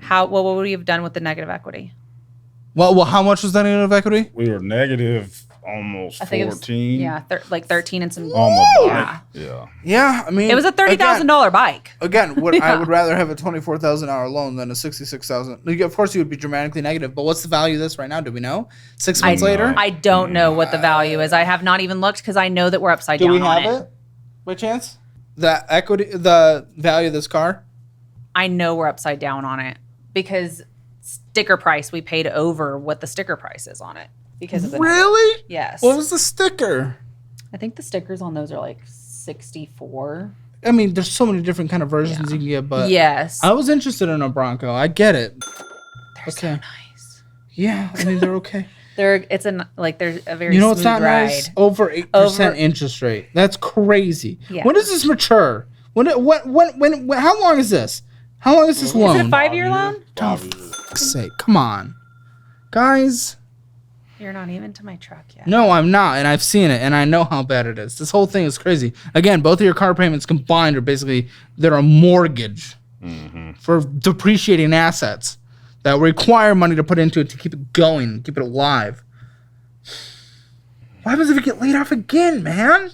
What would we have done with the negative equity? Well, how much was that negative equity? We were negative almost 14. Like 13 and some. On the bike. Yeah. I mean, it was a $30,000 bike. Again, I would rather have a $24,000 loan than a $66,000. Of course, you would be dramatically negative. But what's the value of this right now? Do we know? 6 months later? I don't know what the value is. I have not even looked because I know that we're upside down on it. Do we have it? By chance? The value of this car? I know we're upside down on it because sticker price, we paid over what the sticker price is on it. Because of the really? Negative. Yes. What was the sticker? I think the stickers on those are like 64. I mean, there's so many different kind of versions you can get, but yes, I was interested in a Bronco. I get it. They're so nice. Yeah, I mean they're okay. They're a very it's not ride. Nice? Over 8% interest rate. That's crazy. Yeah. When does this mature? When? How long is this? How long is this loan? Is it a 5-year loan? Oh, for fuck's sake! Come on, guys. You're not even to my truck yet. No, I'm not, and I've seen it, and I know how bad it is. This whole thing is crazy. Again, both of your car payments combined are basically they're a mortgage for depreciating assets that require money to put into it to keep it going, keep it alive. What happens if you get laid off again, man?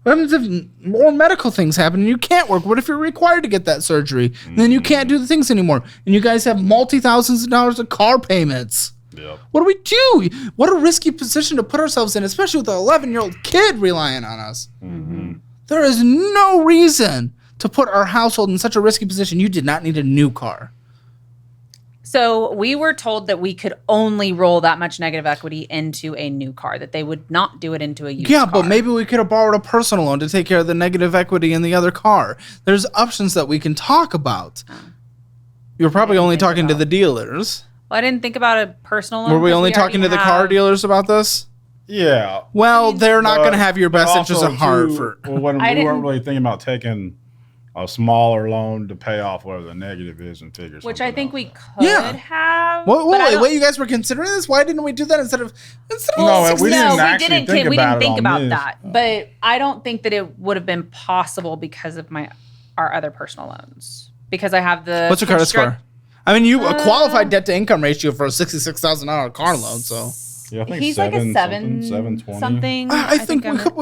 What happens if more medical things happen and you can't work? What if you're required to get that surgery? And then you can't do the things anymore. And you guys have multi-thousands of dollars of car payments. Yep. What do we do? What a risky position to put ourselves in, especially with an 11-year-old kid relying on us. Mm-hmm. There is no reason to put our household in such a risky position. You did not need a new car. So we were told that we could only roll that much negative equity into a new car, that they would not do it into a used car. Yeah, but maybe we could have borrowed a personal loan to take care of the negative equity in the other car. There's options that we can talk about. You're probably only talking to the dealers. Well, I didn't think about a personal loan. Were we only talking to the car dealers about this? Yeah. Well, they're not going to have your best interest also, at heart. too, when we weren't really thinking about taking a smaller loan to pay off whatever the negative is and figure something Which I think out. we could have. Wait, you guys were considering this? Why didn't we do that instead of No, we didn't we actually didn't think about this. that. But I don't think that it would have been possible because of our other personal loans. Because I have the What's your credit score? I mean, you a qualified debt to income ratio for a $66,000 car loan, so. Yeah, I think he's like a 720 something. I think we could.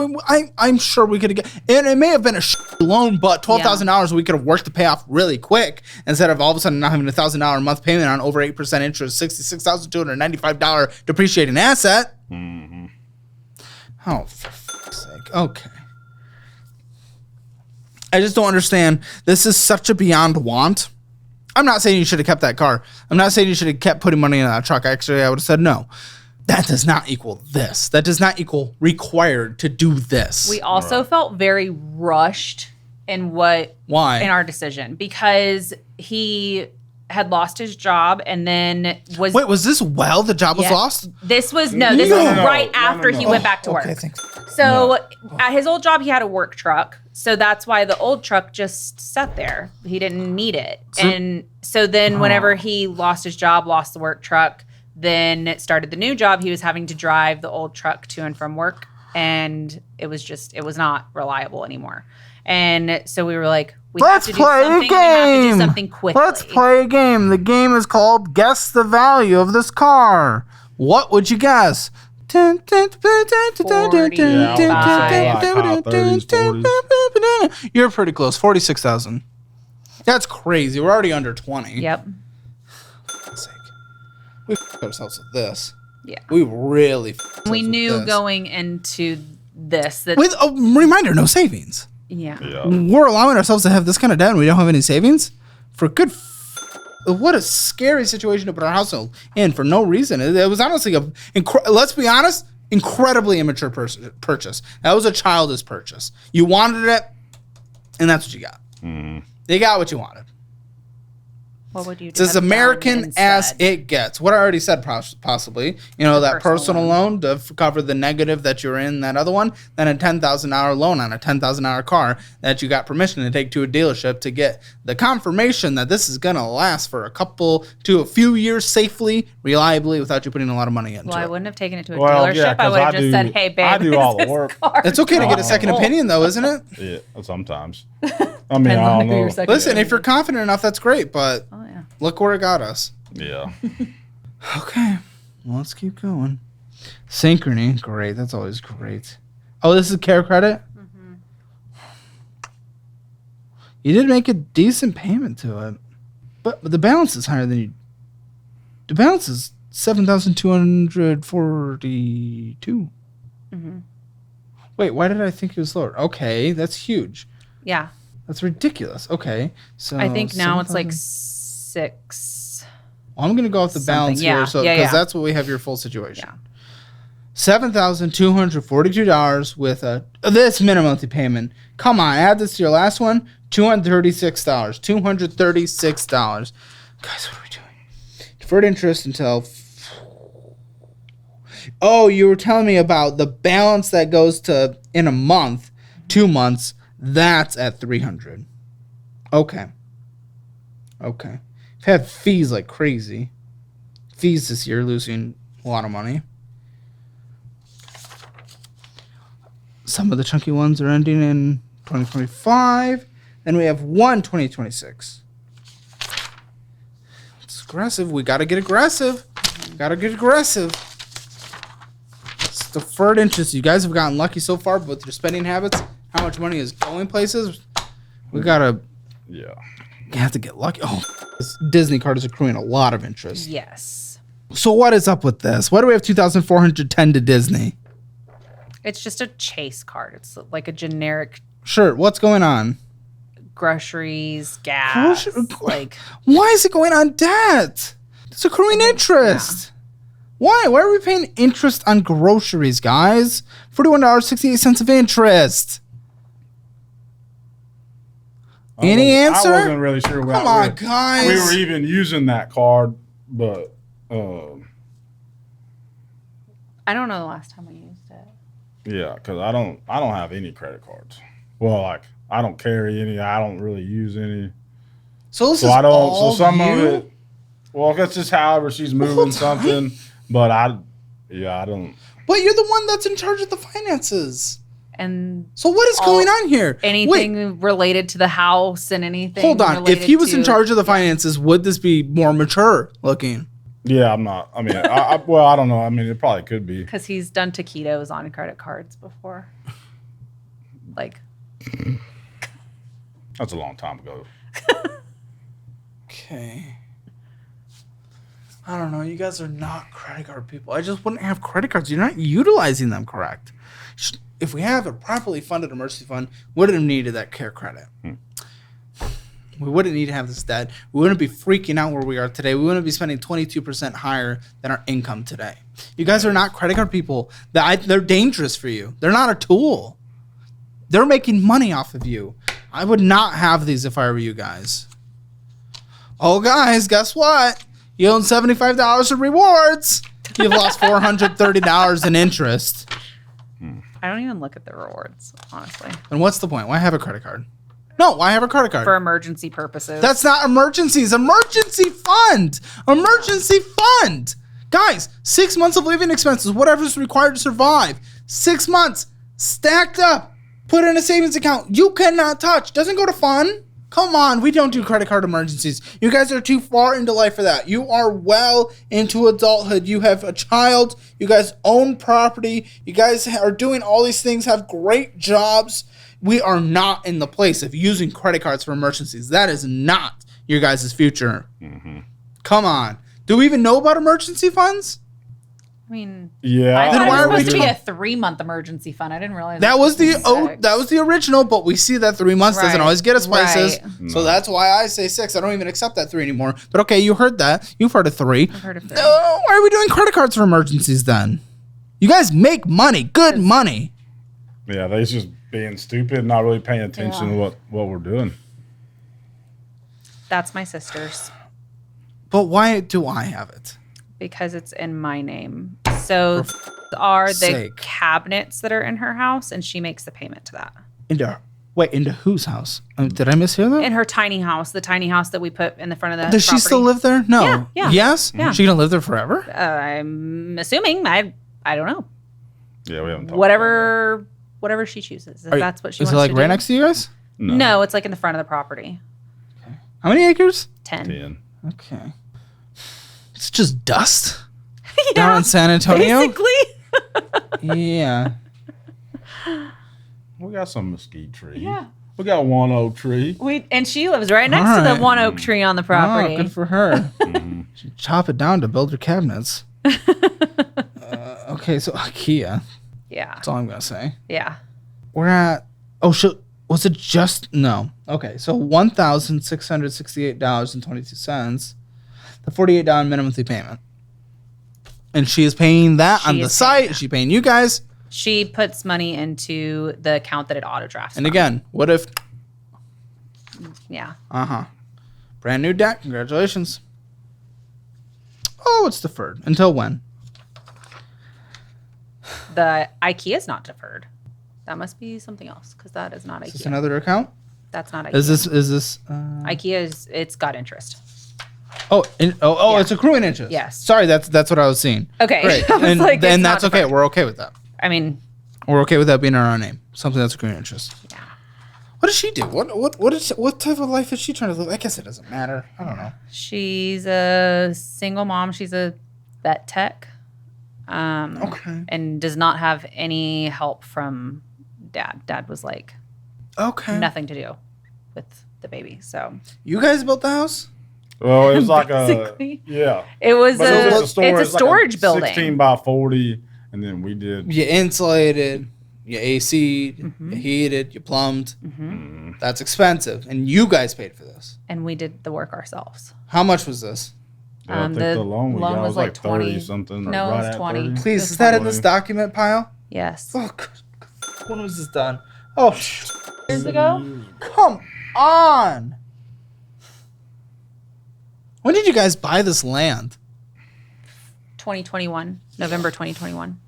I'm sure we could have. And it may have been a loan, but $12,000 we could have worked to pay off really quick instead of all of a sudden not having $1,000 a month payment on over 8% interest, $66,295 depreciating asset. Mm-hmm. Oh, for fuck's sake. Okay. I just don't understand. This is such a beyond want. I'm not saying you should have kept that car. I'm not saying you should have kept putting money in that truck. Actually, I would have said no. That does not equal this. That does not equal required to do this. We also felt very rushed in in our decision because he had lost his job and then was. Wait, was this while the job was lost? This was right after he went back to work. Okay, thanks. So at his old job, he had a work truck. So that's why the old truck just sat there. He didn't need it. And so then whenever he lost his job, lost the work truck, then it started the new job. He was having to drive the old truck to and from work. And it was not reliable anymore. And so we were like, Let's play something quickly. Let's play a game. The game is called Guess the Value of This Car. What would you guess? You're pretty close. 46,000. That's crazy. We're already under 20. Yep. We f***ed ourselves with this. Yeah. We really f***ed ourselves We knew with this. going into this that with a reminder, no savings. Yeah. We're allowing ourselves to have this kind of debt and we don't have any savings? For good what a scary situation to put our household in for no reason. It was honestly let's be honest, incredibly immature purchase. That was a childish purchase. You wanted it, and that's what you got. You got what you wanted. What would you do? It's as American as it gets. What I already said, possibly. You know, that personal loan to cover the negative that you're in that other one. Then a $10,000 loan on a $10,000 car that you got permission to take to a dealership to get the confirmation that this is going to last for a few years safely, reliably, without you putting a lot of money into it. Well, I wouldn't have taken it to a dealership. I would have just said, hey, babe, I do all the work. It's okay to get a second opinion, though, isn't it? Yeah, sometimes. I mean, I don't know. Listen, if you're confident enough, that's great, but look where it got us. Yeah. Okay. Well, let's keep going. Synchrony. Great. That's always great. Oh, this is care credit? Mm-hmm. You did make a decent payment to it. But the balance is higher than you... The balance is $7,242. Mm-hmm. Wait, why did I think it was lower? Okay, that's huge. Yeah. That's ridiculous. Okay. So I think now it's like 6. Well, I'm going to go off the balance here because that's what we have your full situation. Yeah. $7,242 with this minimum monthly payment. Come on, add this to your last one. $236. $236. Guys, what are we doing? Deferred interest until... Oh, you were telling me about the balance that goes to in a month, 2 months. That's at $300. Okay. I've had fees like crazy. Fees this year, losing a lot of money. Some of the chunky ones are ending in 2025. Then we have 2026. It's aggressive. We got to get aggressive. It's deferred interest. You guys have gotten lucky so far with your spending habits. how much money is going places. We gotta have to get lucky. Oh, this Disney card is accruing a lot of interest. Yes. So what is up with this? Why do we have 2,410 to Disney? It's just a Chase card. It's like a generic Sure. What's going on? groceries, gas. Like, why is it going on debt? It's accruing interest. Why? Why are we paying interest on groceries, guys? $41.68 of interest. Any answer? I wasn't really sure. Come on, guys. We were even using that card, but I don't know the last time we used it. yeah, because I don't have any credit cards. Well, like I don't carry any. I don't really use any. So this So is I don't. all So some you? of it. Well, that's just however she's moving something. But I don't. But you're the one that's in charge of the finances. And So what is going on here? anything related to the house and anything. Hold on. If he was in related charge of the finances, would this be more mature looking? Yeah, I'm not. I mean, well, I don't know. I mean, it probably could be. because he's done taquitos on credit cards before. Like, That's a long time ago. Okay. I don't know. You guys are not credit card people. I just wouldn't have credit cards. You're not utilizing them correct. If we have a properly funded emergency fund, we wouldn't have needed that care credit. We wouldn't need to have this debt. We wouldn't be freaking out where we are today. We wouldn't be spending 22% higher than our income today. You guys are not credit card people. They're dangerous for you. They're not a tool. They're making money off of you. I would not have these if I were you guys. Oh, guys, guess what? You own $75 in rewards. You've lost $430 in interest. I don't even look at the rewards, honestly, And what's the point? Why have a credit card? No, why have a credit card? for emergency purposes. That's not emergencies. Emergency fund. Emergency fund. Guys, 6 months of living expenses, whatever's required to survive. 6 months stacked up. Put in a savings account. You cannot touch. Doesn't go to fun. Come on, we don't do credit card emergencies. You guys are too far into life for that. You are well into adulthood. You have a child. You guys own property. You guys are doing all these things, have great jobs. We are not in the place of using credit cards for emergencies. That is not your guys' future. Mm-hmm. Come on. Do we even know about emergency funds? I mean, Yeah. I Then thought why it are was we supposed to be doing- a 3-month emergency fund. I didn't realize That was the six. that was the original, but we see that 3 months doesn't Right. always get us places. Right. So that's why I say 6. I don't even accept that 3 anymore. But okay, you heard that. You've heard of 3. I've heard of 3. Why are we doing credit cards for emergencies then? You guys make money, good money. Yeah, they just being stupid, not really paying attention to what we're doing. That's my sister's But why do I have it? because it's in my name. So are the sake. cabinets that are in her house, and she makes the payment to that. Into whose house? Did I mishear that? In her tiny house, the tiny house that we put in the front of the Does she still property. live there? No. Yeah, yeah. Yes? Yeah. She gonna live there forever? I'm assuming. I don't know. Yeah, we haven't talked Whatever she chooses. If that's what she Is wants it like to right do. next to you guys? about it. No, it's like in the front of the property. How many acres? 10. 10. Okay. It's just dust down in San Antonio. Basically. Yeah. We got some mesquite tree. Yeah. We got one oak tree. And she lives right next to Alright. the one oak tree on the property. Oh, good for her. She chop it down to build her cabinets. Okay, so IKEA. Yeah. That's all I'm gonna say. Yeah. We're at. Oh, was it just no? Okay, so $1,668.22. The $48 minimum monthly payment, and she is paying that She on the is site. paying Is she paying you guys? She puts money into the account that it auto drafts. And from. again, what if? Yeah. Brand new debt. Congratulations. Oh, it's deferred until when? The IKEA is not deferred. That must be something else because that is not Is this IKEA. another account? That's not IKEA. Is this? IKEA it's got interest. Oh, Yeah. it's accruing interest. Yes. Sorry, that's what I was seeing. Okay. Great. I was And like, then it's that's not okay. deferred. We're okay with that. I mean, We're okay with that being in our name. Something that's accruing interest. yeah. What does she do? What type of life is she trying to live? I guess it doesn't matter. I don't know. She's a single mom. She's a vet tech. Okay. And does not have any help from dad. Dad was like, Okay. Nothing to do with the baby. So You guys built the house? Well, it was like Basically. it was But it was just it's a like storage building. 16 by 40, and then we did. You insulated, you AC'd, you heated, you plumbed. That's expensive, and you guys paid for this. And we did the work ourselves. How much was this? Yeah, I think the loan we got was like 20 30 something. No, right it was at 20. 30. Please, It's is that in 20. this document pile? Yes. Oh, good. When was this done? Oh, Years ago? come on. When did you guys buy this land? 2021. November 2021.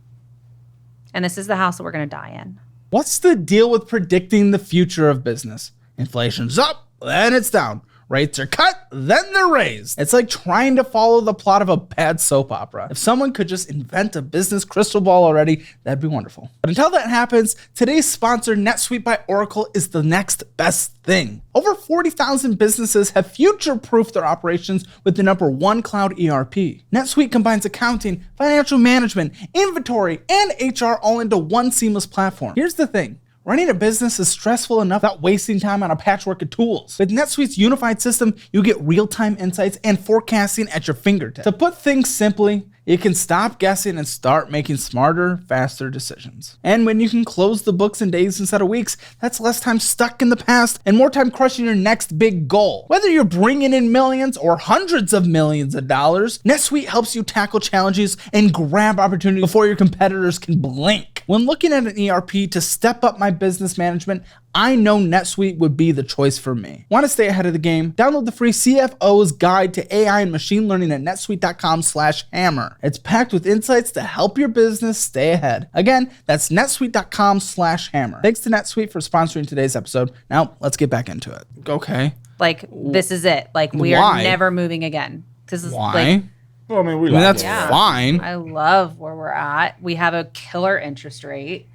And this is the house that we're going to die in. What's the deal with predicting the future of business? Inflation's up, then it's down. Rates are cut, then they're raised. It's like trying to follow the plot of a bad soap opera. If someone could just invent a business crystal ball already, that'd be wonderful. But until that happens, today's sponsor, NetSuite by Oracle, is the next best thing. Over 40,000 businesses have future-proofed their operations with the #1 cloud ERP. NetSuite combines accounting, financial management, inventory, and HR all into one seamless platform. Here's the thing. Running a business is stressful enough without wasting time on a patchwork of tools. With NetSuite's unified system, you get real-time insights and forecasting at your fingertips. To put things simply, you can stop guessing and start making smarter, faster decisions. And when you can close the books in days instead of weeks, that's less time stuck in the past and more time crushing your next big goal. Whether you're bringing in millions or hundreds of millions of dollars, NetSuite helps you tackle challenges and grab opportunities before your competitors can blink. When looking at an ERP to step up my business management, I know NetSuite would be the choice for me. Want to stay ahead of the game? Download the free CFO's Guide to AI and Machine Learning at netsuite.com/hammer. It's packed with insights to help your business stay ahead. Again, that's netsuite.com/hammer. Thanks to NetSuite for sponsoring today's episode. Now, let's get back into it. Okay. Like, this is it. Like, we Why? are never moving again. This is Why? like, Well, I mean, we I mean, like that's it. fine. I love where we're at. We have a killer interest rate.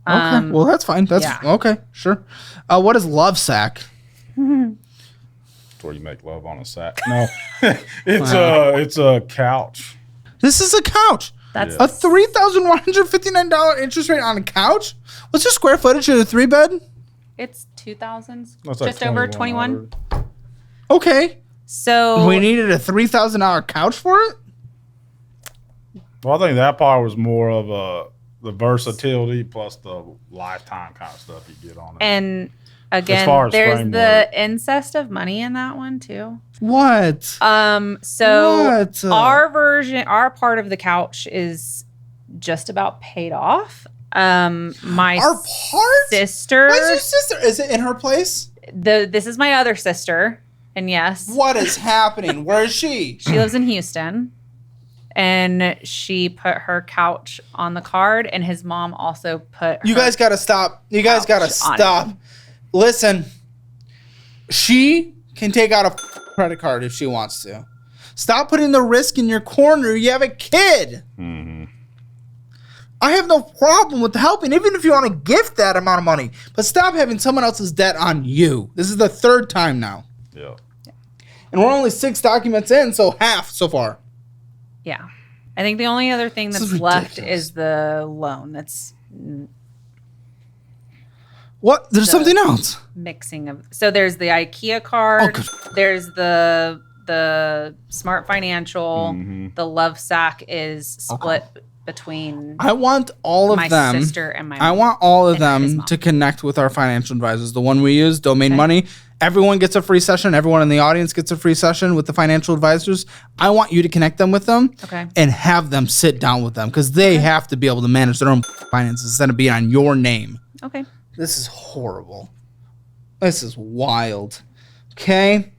Okay, well, that's fine. That's yeah. okay, sure. What is Love Sack? It's where you make love on a sack. No, it's a couch. This is a couch. That's A $3,159 interest rate on a couch? What's your square footage of a 3-bed? it's 2,000, That's like just over 21. 2,100. Okay. So We needed a $3,000 couch for it? Well, I think that part was more of the versatility plus the lifetime kind of stuff you get on it. and As again, far as there's framework. the incest of money in that one too. What? So What? our part of the couch is just about paid off. My Our part? sister, Where's your sister? Is it in her place? this is my other sister, and yes, What is happening? Where is she? she lives in Houston, and she put her couch on the card, and his mom also put. You her guys got to stop. You guys got to couch on stop. it. Listen, she can take out a credit card if she wants to. Stop putting the risk in your corner. You have a kid. Mm-hmm. I have no problem with helping, even if you want to gift that amount of money. But stop having someone else's debt on you. This is the 3rd time now. Yeah. And we're only 6 documents in, so half so far. Yeah, I think the only other thing This that's is left ridiculous. is the loan. That's What? There's something else. mixing of. So there's the IKEA card. Oh, good. There's the Smart Financial. Mhm. The Love Sack is split between I want all of my them. sister and my. I want all of and his them mom. to connect with our financial advisors. The one we use, Domain Okay. Money. Everyone gets a free session. Everyone in the audience gets a free session with the financial advisors. I want you to connect them with them Okay. and have them sit down with them because they have to be able to manage their own finances instead of being on your name. Okay. This is horrible. This is wild. Okay.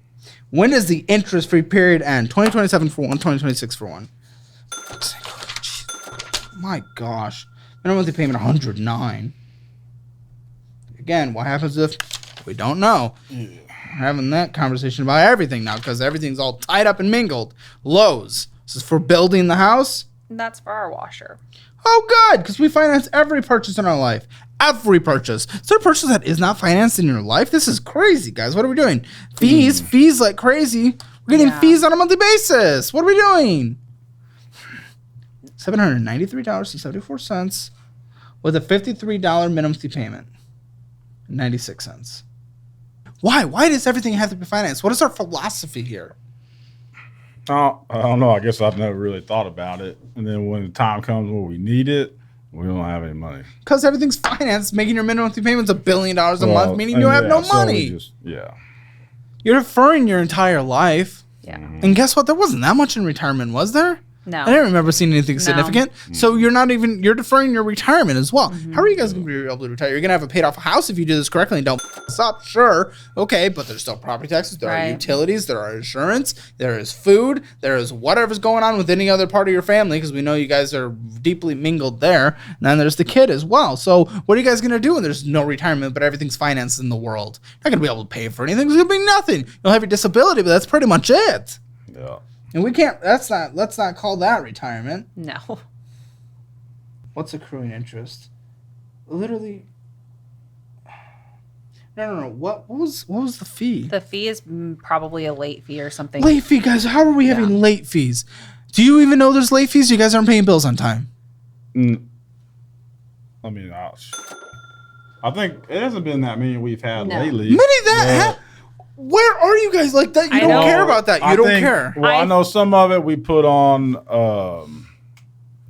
When does the interest-free period end? 2027 for one, 2026 for one. My gosh. Minimum monthly payment 109. Again, what happens if we don't know? We're having that conversation about everything now because everything's all tied up and mingled. Lowe's. This is for building the house. And that's for our washer. Oh, good, because we finance every purchase in our life. Every purchase. Is there a purchase that is not financed in your life? This is crazy, guys. What are we doing? Fees like crazy. We're getting Yeah. fees on a monthly basis. What are we doing? $793.74 with a $53 minimum monthly payment. $0.96. Why? Why does everything have to be financed? What is our philosophy here? Oh, I don't know. I guess I've never really thought about it. And then when the time comes when we need it, we don't have any money. Because everything's financed. Making your minimum monthly payments $1 billion a month, meaning you have no money. You're deferring your entire life. Yeah. And guess what? There wasn't that much in retirement, was there? No. I didn't remember seeing anything significant. So you're deferring your retirement as well. How are you guys going to be able to retire? You're going to have a paid off house if you do this correctly and don't f this up. Sure. Okay. But there's still property taxes. There are utilities. There are insurance. There is food. There is whatever's going on with any other part of your family, because we know you guys are deeply mingled there. And then there's the kid as well. So what are you guys going to do when there's no retirement, but everything's financed in the world? You're not going to be able to pay for anything. There's going to be nothing. You'll have your disability, but that's pretty much it. Yeah. And we can't, let's not call that retirement. No. What's accruing interest? Literally. No. What was the fee? The fee is probably a late fee or something. Late fee, guys. How are we having late fees? Do you even know there's late fees? You guys aren't paying bills on time. I mean, I think it hasn't been that many we've had lately. Where are you guys like that? You don't care about that. You don't care. Well, I know some of it we put on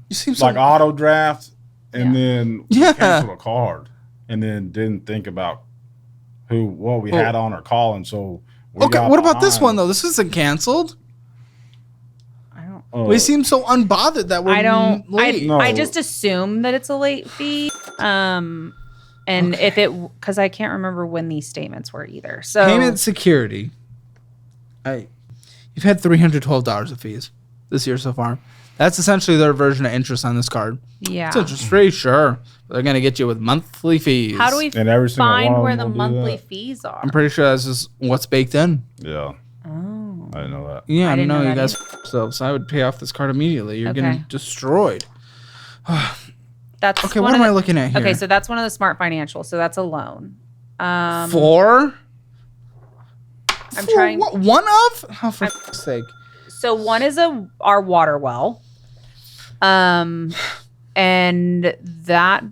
you seem like auto draft, and then we Yeah. canceled a card, and then didn't think about what we had on our calling. So we okay, got what about this behind. one though? This isn't canceled. I don't. We seem so unbothered that we're late. I just assume that it's a late fee. And if because I can't remember when these statements were either. So Payment security. You've had $312 of fees this year so far. That's essentially their version of interest on this card. Yeah. It's interest free, sure. But they're going to get you with monthly fees. How do we And every single find one where of the them will do monthly that. fees are? I'm pretty sure that's just what's baked in. Yeah. Oh. I didn't know that. Yeah, I didn't know know you that guys so I would pay off this card immediately. You're Okay. getting destroyed. That's Okay, what am I looking at here? Okay, so that's one of the smart financials. So that's a loan. Four? I'm trying. What, one of? Oh, for f***'s sake. So one is our water well. And that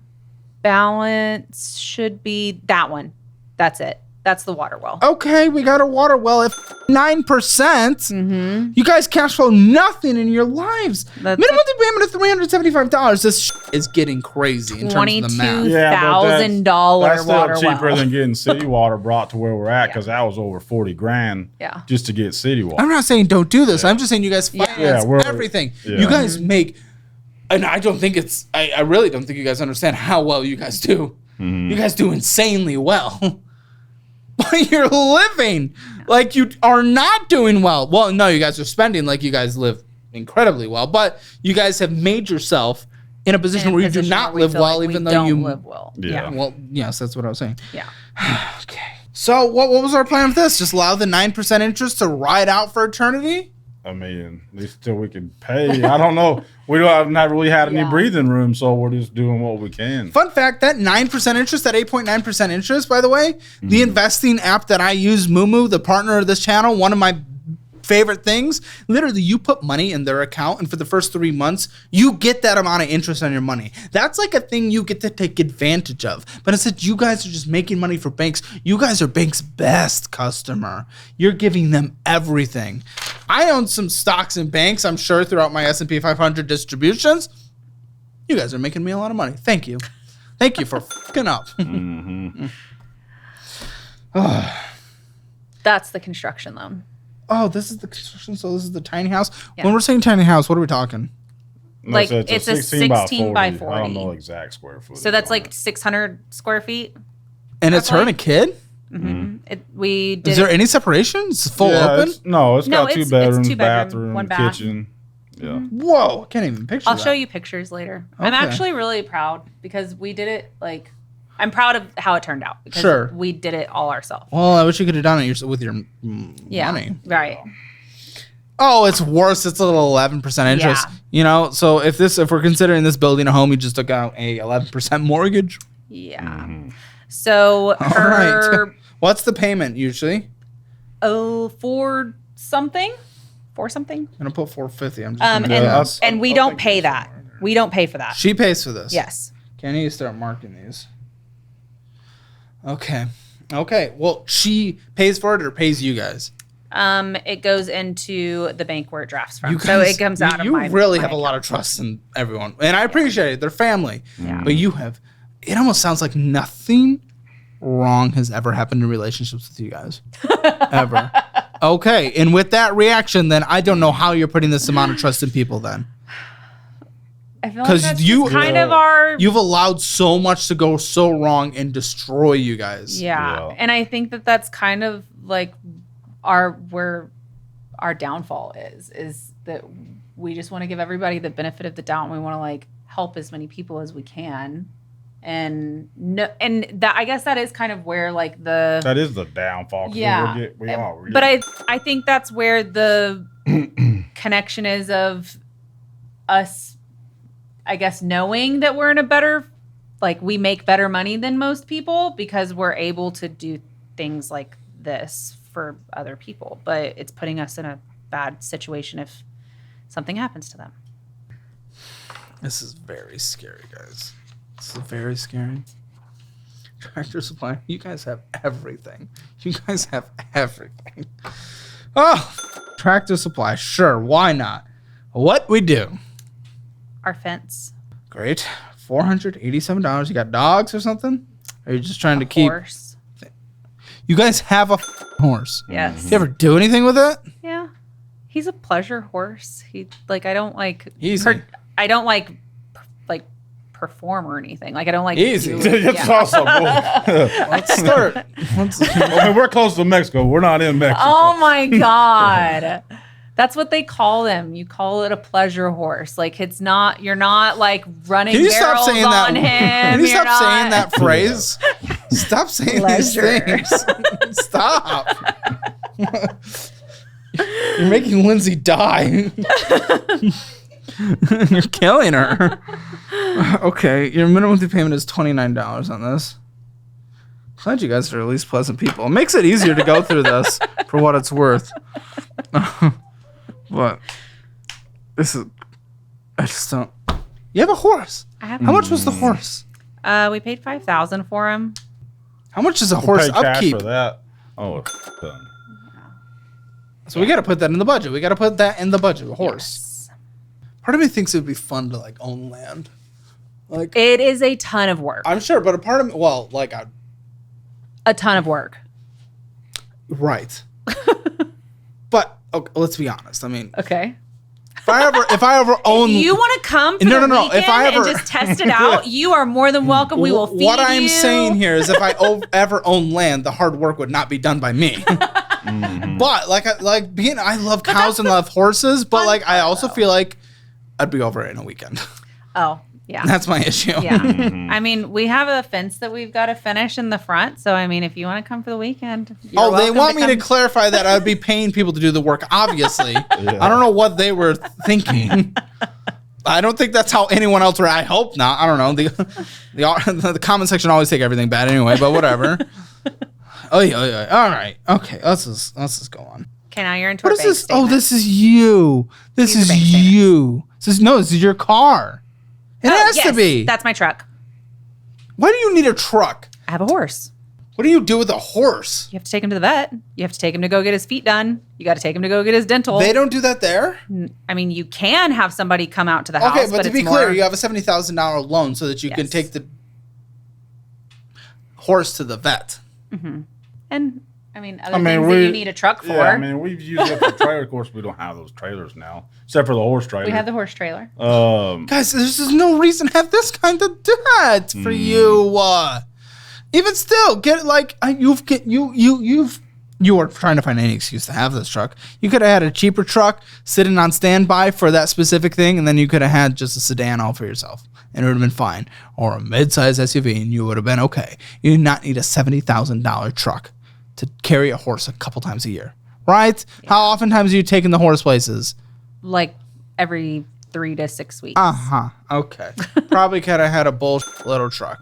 balance should be that one. That's it. That's the water well. Okay, we got a water well at 9%. Mm-hmm. You guys cash flow nothing in your lives. That's Minimum payment of $375. This is getting crazy in terms of the math. $22,000 That's still water cheaper well. than getting city water brought to where we're at, because that was over $40,000 just to get city water. I'm not saying don't do this. I'm just saying you guys finance we're- everything. yeah. You guys make, and I don't think it's, I really don't think you guys understand how well you guys do. Mm-hmm. You guys do insanely well. But you're living like you are not doing well. Well, no, you guys are spending like you guys live incredibly well, but you guys have made yourself in a position where you do not live well, even though you live well. Yeah. Well, yes, that's what I was saying. Yeah. Okay. So what was our plan with this? Just allow the 9% interest to ride out for eternity? I mean, at least till we can pay. I don't know. We have not really had any breathing room, so we're just doing what we can. Fun fact, that 9% interest, that 8.9% interest, by the way, the investing app that I use, Moomoo, the partner of this channel, one of my favorite things, literally you put money in their account, and for the first 3 months, you get that amount of interest on your money. That's like a thing you get to take advantage of. But instead, you guys are just making money for banks. You guys are bank's best customer. You're giving them everything. I own some stocks in banks, I'm sure, throughout my S&P 500 distributions. You guys are making me a lot of money. Thank you. Thank you for fucking up. That's the construction loan. Oh, this is the construction, so this is the tiny house. Yeah. When we're saying tiny house, what are we talking? Like, it's a 16 by 40. I don't know exact square footage. So that's on like it. 600 square feet. And it's her and a kid? We did. Is there any separation? It's full Yeah, open? It's No, got it's 2 bedrooms, 2 bedroom, bathroom, 1 bath. kitchen. Yeah. Whoa, I can't even picture I'll that. show you pictures later. I'm Okay. actually really proud because we did it I'm proud of how it turned out because Sure. we did it all ourselves. Well, I wish you could have done it with your Yeah. money. Right. Oh, it's worse. It's a little 11% interest. Yeah. You know, so if we're considering this building a home, you just took out a 11% mortgage. Yeah. So All her right. What's the payment usually? for something. I'm gonna put $450. I'm just gonna Yeah, guess. And we don't pay that. We don't pay for that. She pays for this. Yes. Okay, I need to start marking these. Okay. Well, she pays for it or pays you guys? It goes into the bank where it drafts from. You So guys- it comes out of my You really my have a lot of account. trust in everyone. And I appreciate it. They're family. Yeah. But you have, it almost sounds like nothing wrong has ever happened in relationships with you guys. Ever. Okay. And with that reaction, then I don't know how you're putting this amount of trust in people then. I feel like 'Cause that's you- just kind of our... You've allowed so much to go so wrong and destroy you guys. Yeah. And I think that that's kind of like where our downfall is that we just want to give everybody the benefit of the doubt, and we want to like help as many people as we can. And no, and that, I guess that is kind of where like that is the downfall. Yeah. We are. But I think that's where the connection is of us, I guess, knowing that we're in a better, like we make better money than most people because we're able to do things like this for other people. But it's putting us in a bad situation if something happens to them. This is very scary, guys. This is very scary. Tractor Supply, you guys have everything. You guys have everything. Oh, Tractor Supply, sure, why not? What we do? Our fence. Great, $487. You got dogs or something? Or are you just trying to keep? Horse. You guys have a horse. Yes. Do you ever do anything with it? Yeah. He's a pleasure horse. He like I don't like Easy. I don't like perform or anything. Like I don't like Easy. It's yeah. also Let's start. I mean, we're close to Mexico. We're not in Mexico. Oh my God. That's what they call them. You call it a pleasure horse. Like it's not, you're not like running Can you stop barrels saying on that? him. Can you You're stop saying not- that phrase? Stop saying Pleasure. these things. Stop. You're making Lindsay die. You're killing her. Okay, your minimum monthly payment is $29 on this. Glad you guys are at least pleasant people. It makes it easier to go through this for what it's worth. But this is, I just don't. You have a horse. I have How much was the horse? we paid $5,000 for him. How much is a We'll horse pay cash upkeep? for that. Oh, done. So we got to put that in the budget. We got to put that in the budget. A horse. Yes. Part of me thinks it would be fun to like own land. Like It is a ton of work. I'm sure, but a part of me, well, like A ton of work. right. But okay, let's be honest. I mean, Okay. if I ever own, You want to come for No, the no, no. weekend If I ever- and just test it out, you are more than welcome. We will feed what you. I'm saying here is, if I ever own land, the hard work would not be done by me. But I love cows and love horses, but fun like I part, also though. feel like I'd be over it in a weekend. Oh, yeah. That's my issue. Yeah. I mean, we have a fence that we've got to finish in the front. So, I mean, if you want to come for the weekend. You're Oh, they welcome want me to come. clarify that I'd be paying people to do the work, obviously. Yeah. I don't know what they were thinking. I don't think that's how anyone else I hope not. I don't know. The comment section always take everything bad anyway, but whatever. Oh yeah. All right. Okay. Let's just go on. Okay, now you're into What our is bank this? statement. Oh, this is you. This These are is bank statements. you. This is your car. It has to yes, be. That's my truck. Why do you need a truck? I have a horse. What do you do with a horse? You have to take him to the vet. You have to take him to go get his feet done. You got to take him to go get his dental. They don't do that there. I mean, you can have somebody come out to the house. Okay, but to be it's clear, more- you have a $70,000 loan so that you can Yes. take the horse to the vet. And I mean, other I mean, things that you need a truck for. Yeah, I mean, we've used it for trailer. Of course, we don't have those trailers now, except for the horse trailer. we have the horse trailer. Guys, there's just no reason to have this kind of debt for you. Even still, get like you are trying to find any excuse to have this truck. You could have had a cheaper truck sitting on standby for that specific thing, and then you could have had just a sedan all for yourself, and it would have been fine. Or a mid-size SUV, and you would have been okay. You do not need a $70,000 truck to carry a horse a couple times a year, right? Yeah. How oftentimes are you taking the horse places? Like every 3 to 6 weeks. Okay. Probably could have had a bullshit little truck.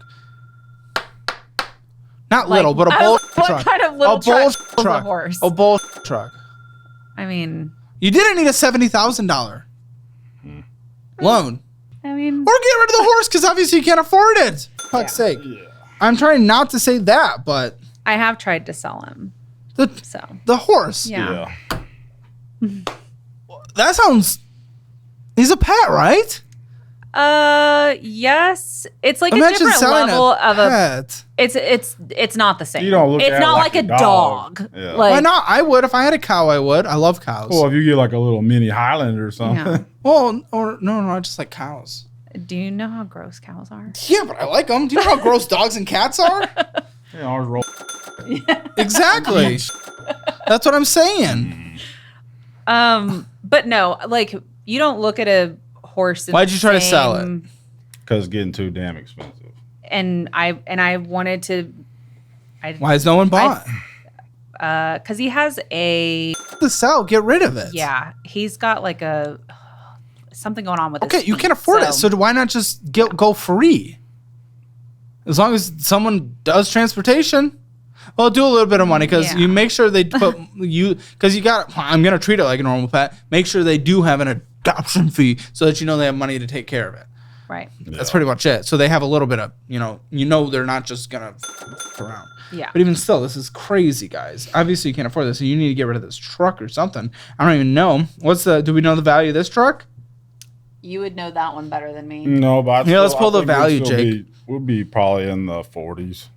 Not Like, little, but a I was bullshit like, truck. what kind of little a truck bullshit pulls a truck. horse? A bullshit truck. I mean, You didn't need a $70,000 loan. I mean, Or get rid of the horse because obviously you can't afford it. For fuck's sake. Yeah. I'm trying not to say that, but I have tried to sell him. The horse. Yeah. That sounds. He's a pet, right? Yes. It's like Imagine a different selling level of a pet. It's not the same. You don't look it's at it not like like a a dog. Yeah. Like, Why not? I would if I had a cow. I would. I love cows. Well, if you get like a little mini Highlander or something. Yeah. Well, or no, I just like cows. Do you know how gross cows are? Yeah, but I like them. Do you know how gross dogs and cats are? Yeah, ours roll. Exactly. That's what I'm saying. But no, like you don't look at a horse. Why'd you try to sell it? Because it's getting too damn expensive. And I wanted to. Why has no one bought? Because he has a. To sell, get rid of it. Yeah, he's got like a something going on with. Okay, his you feet, can afford it, so why not just go free? As long as someone does transportation. Well, do a little bit of money because you make sure they put because you got. I'm gonna treat it like a normal pet. Make sure they do have an adoption fee so that you know they have money to take care of it. Right. That's pretty much it. So they have a little bit of you know they're not just gonna around. Yeah. But even still, this is crazy, guys. Obviously, you can't afford this, so you need to get rid of this truck or something. I don't even know do we know the value of this truck? You would know that one better than me. No, but Let's pull the value, Jake. We'll be probably in the 40s.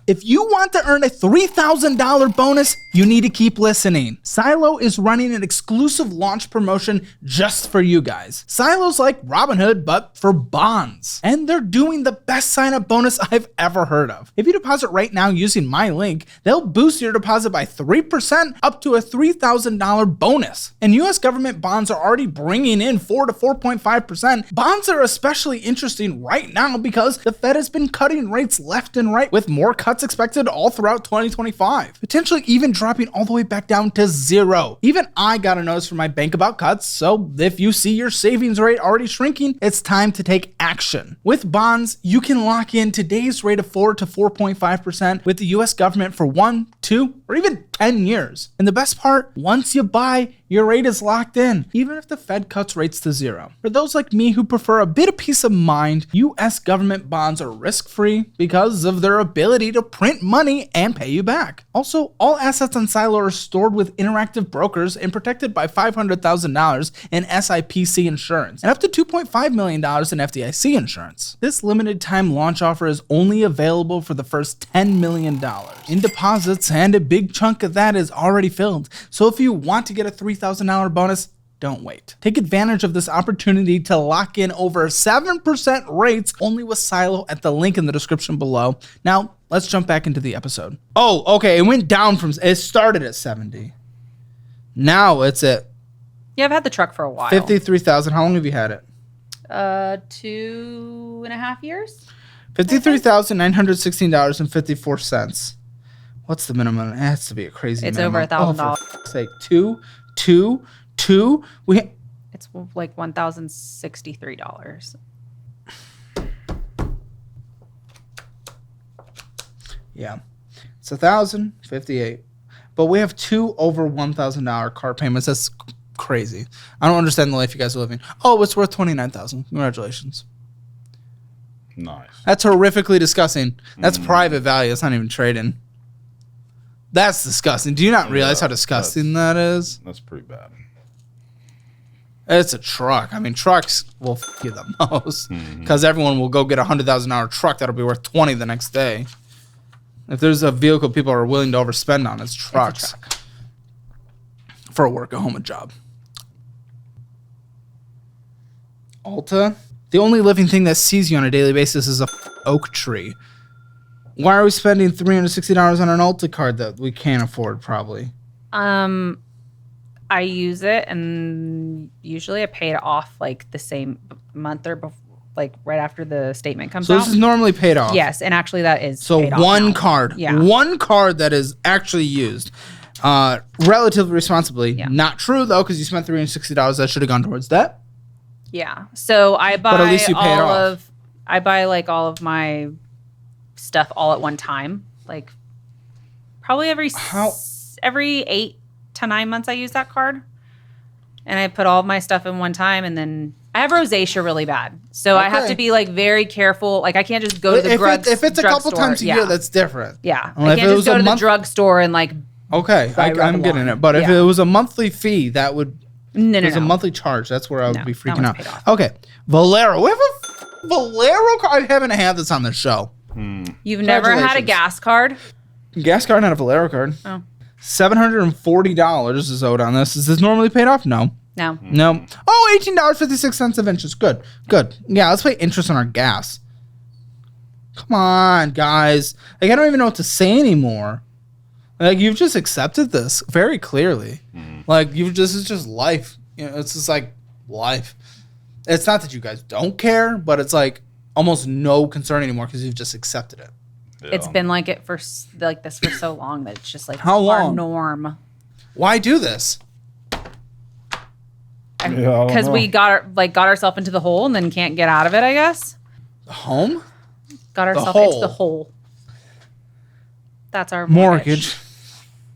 If you want to earn a $3,000 bonus, you need to keep listening. Silo is running an exclusive launch promotion just for you guys. Silo's like Robinhood, but for bonds. And they're doing the best sign-up bonus I've ever heard of. If you deposit right now using my link, they'll boost your deposit by 3% up to a $3,000 bonus. And US government bonds are already bringing in 4 to 4.5%. Bonds are especially interesting right now because the Fed has been cutting rates left and right with more cuts expected all throughout 2025, potentially even dropping all the way back down to 0. Even I got a notice from my bank about cuts, so if you see your savings rate already shrinking, it's time to take action. With bonds, you can lock in today's rate of 4 to 4.5% with the US government for 1, 2, or even 10 years. And the best part, once you buy, your rate is locked in, even if the Fed cuts rates to 0. For those like me who prefer a bit of peace of mind, US government bonds are risk-free because of their ability to print money and pay you back. Also, all assets on Silo are stored with Interactive Brokers and protected by $500,000 in SIPC insurance and up to $2.5 million in FDIC insurance. This limited time launch offer is only available for the first $10 million in deposits, and a big chunk of that is already filled. So if you want to get a $3,000 bonus, don't wait. Take advantage of this opportunity to lock in over 7% rates only with Silo at the link in the description below. Now, let's jump back into the episode. Oh, okay. It went down it started at 70. Now it's at Yeah, I've had the truck for a while. 53,000. How long have you had it? 2.5 years. $53,916.54. What's the minimum? It has to be a crazy It's minimum. over $1,000. Oh, for f***'s sake. Two. It's like $1,063. Yeah. It's $1,058. But we have 2 over $1,000 car payments. That's crazy. I don't understand the life you guys are living. Oh, it's worth $29,000. Congratulations. Nice. That's horrifically disgusting. That's private value. It's not even trading. That's disgusting. Do you not realize how disgusting that is? That's pretty bad. It's a truck. I mean, trucks will f you the most because everyone will go get a $100,000 truck that'll be worth 20 the next day. If there's a vehicle people are willing to overspend on, it's trucks. It's a truck. For a work-at-home job. Alta, the only living thing that sees you on a daily basis is a oak tree. Why are we spending $360 on an Alta card that we can't afford, probably? I use it, and usually I pay it off like the same month or like right after the statement comes So out. this is normally paid off. Yes, and actually that is So paid off one now. card. Yeah. One card that is actually used. Relatively responsibly. Yeah. Not true, though, because you spent $360. That should have gone towards that. Yeah. So I buy But at least you pay it off. I buy like all of my stuff all at one time. Like probably every 8 to 9 months I use that card. And I put all of my stuff in one time, and then I have rosacea really bad, so I have Okay. to be like very careful. Like I can't just go to the If it's a couple times a year, that's different. yeah. Well, I if can't it just was go a to the month- drugstore and like Okay, I'm getting Revlon. it. But if Yeah. it was a monthly fee, that would no. there's a monthly charge. That's where I would No, be that freaking one's out. paid off. Okay, Valero. We have a Valero card. I haven't had this on the show. You've never had a Congratulations. gas card? Gas card, not a Valero card. Oh. $740 is owed on this. Is this normally paid off? No. No. No. Oh, $18.56 of interest. Good. Good. Yeah, let's pay interest on our gas. Come on, guys. Like, I don't even know what to say anymore. Like, you've just accepted this very clearly. Like, this is just life. You know, it's just like life. It's not that you guys don't care, but it's like almost no concern anymore because you've just accepted it. It's been like it for like this for so long that it's just like How our long? norm. Why do this? Yeah, I don't Because know. we got ourselves into the hole and then can't get out of it. I guess The home? got ourselves into the hole. hole. That's our Mortgage.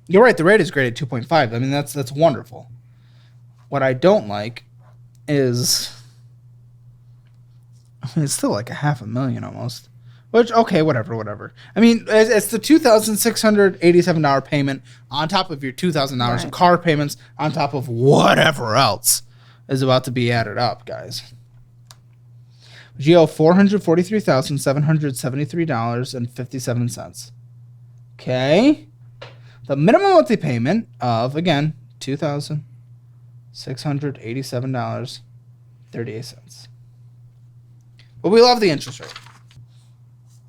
You're right. The rate is great at 2.5. I mean, that's wonderful. What I don't like is, I mean, it's still like $500,000 almost. Which, okay, whatever. I mean, it's the $2,687 payment on top of your $2,000 of Right. car payments on top of whatever else is about to be added up, guys. But you owe $443,773.57. Okay. The minimum monthly payment of, again, $2,687.38. But we love the interest rate.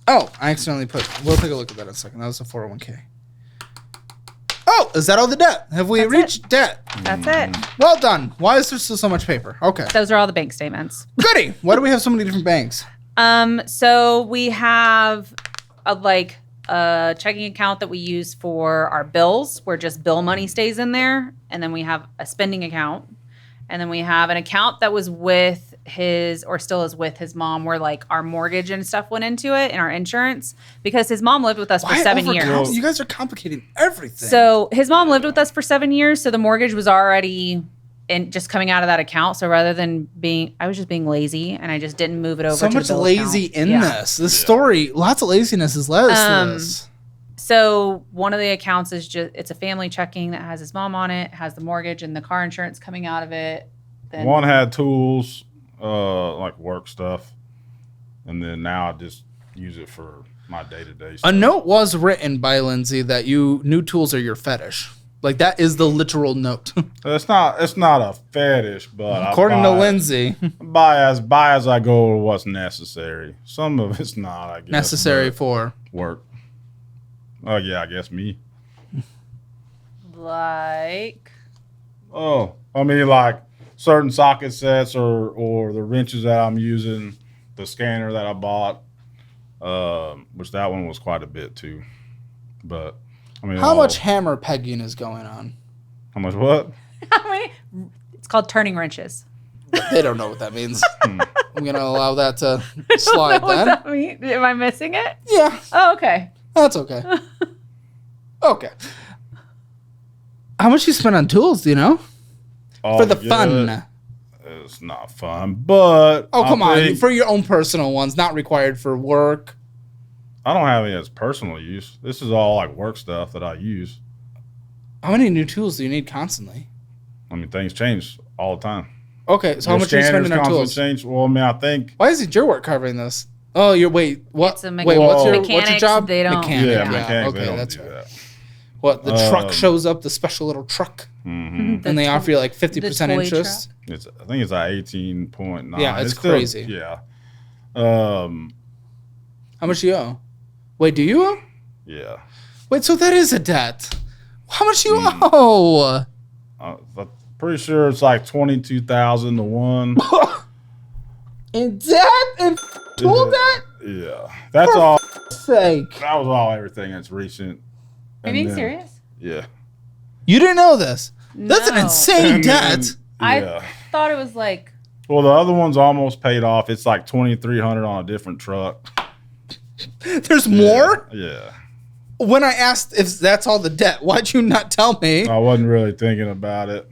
Oh, I accidentally we'll take a look at that in a second. That was a 401k. Oh, is that all the debt? Have we That's reached debt? That's it. Well done. Why is there still so much paper? Okay. Those are all the bank statements. Goody. Why do we have so many different banks? So we have a checking account that we use for our bills, where just bill money stays in there, and then we have a spending account, and then we have an account that was with his, or still is with his mom, where like our mortgage and stuff went into it and our insurance, because his mom lived with us for 7 years. You guys are complicating everything. So his mom lived with us for 7 years, so the mortgage was already just coming out of that account. So rather than I was just being lazy, and I just didn't move it over. so to much the bill lazy account. in this. This story, lots of laziness is led us to this. So one of the accounts is it's a family checking that has his mom on it, has the mortgage and the car insurance coming out of it. Then One had tools, like work stuff, and then now I just use it for my day-to-day A stuff. note was written by Lindsay that new tools are your fetish. Like, that is the literal note. It's not a fetish, but According to I Lindsay, buy as I go what's necessary. Some of it's not, I guess. necessary but for. work. Oh yeah, I guess me. like Oh, I mean, like certain socket sets or the wrenches that I'm using, the scanner that I bought, which that one was quite a bit too. But I mean, How much hammer pegging is going on? How much what? how many? It's called turning wrenches. They don't know what that means. I'm going to allow that to slide What then. does that mean? Am I missing it? Yeah, Oh, okay. that's okay. Okay. How much you spend on tools, do you know? For the fun. It's not fun, but Oh, come on. think- For your own personal ones, not required for work. I don't have any as personal use. This is all like work stuff that I use. How many new tools do you need constantly? I mean, things change all the time. Okay, so how much are you spending on constantly tools? change. Well, I mean, I think Why is it your work covering this? Oh, what? It's a Wait, what's your mechanics, job? they don't- Mechanic. yeah, Yeah. mechanics Okay, they don't that's do right. that. What, the truck shows up, the special little truck, Mm-hmm. and they offer you like 50% the toy interest? I think it's at 18.9. Yeah, it's still- crazy. Yeah. How much do you owe? Wait, do you owe? Yeah. Wait, so that is a debt. How much do you Hmm. owe? I'm pretty sure it's like 22,000 to one. In debt? In tool debt? Yeah. That's all. Sake. That was all everything that's recent. Are you being serious? Yeah. You didn't know this. That's an No. insane And debt. then- yeah. I thought it was like Well, the other one's almost paid off. It's like 2,300 on a different truck. There's more? Yeah. When I asked if that's all the debt, why'd you not tell me? I wasn't really thinking about it.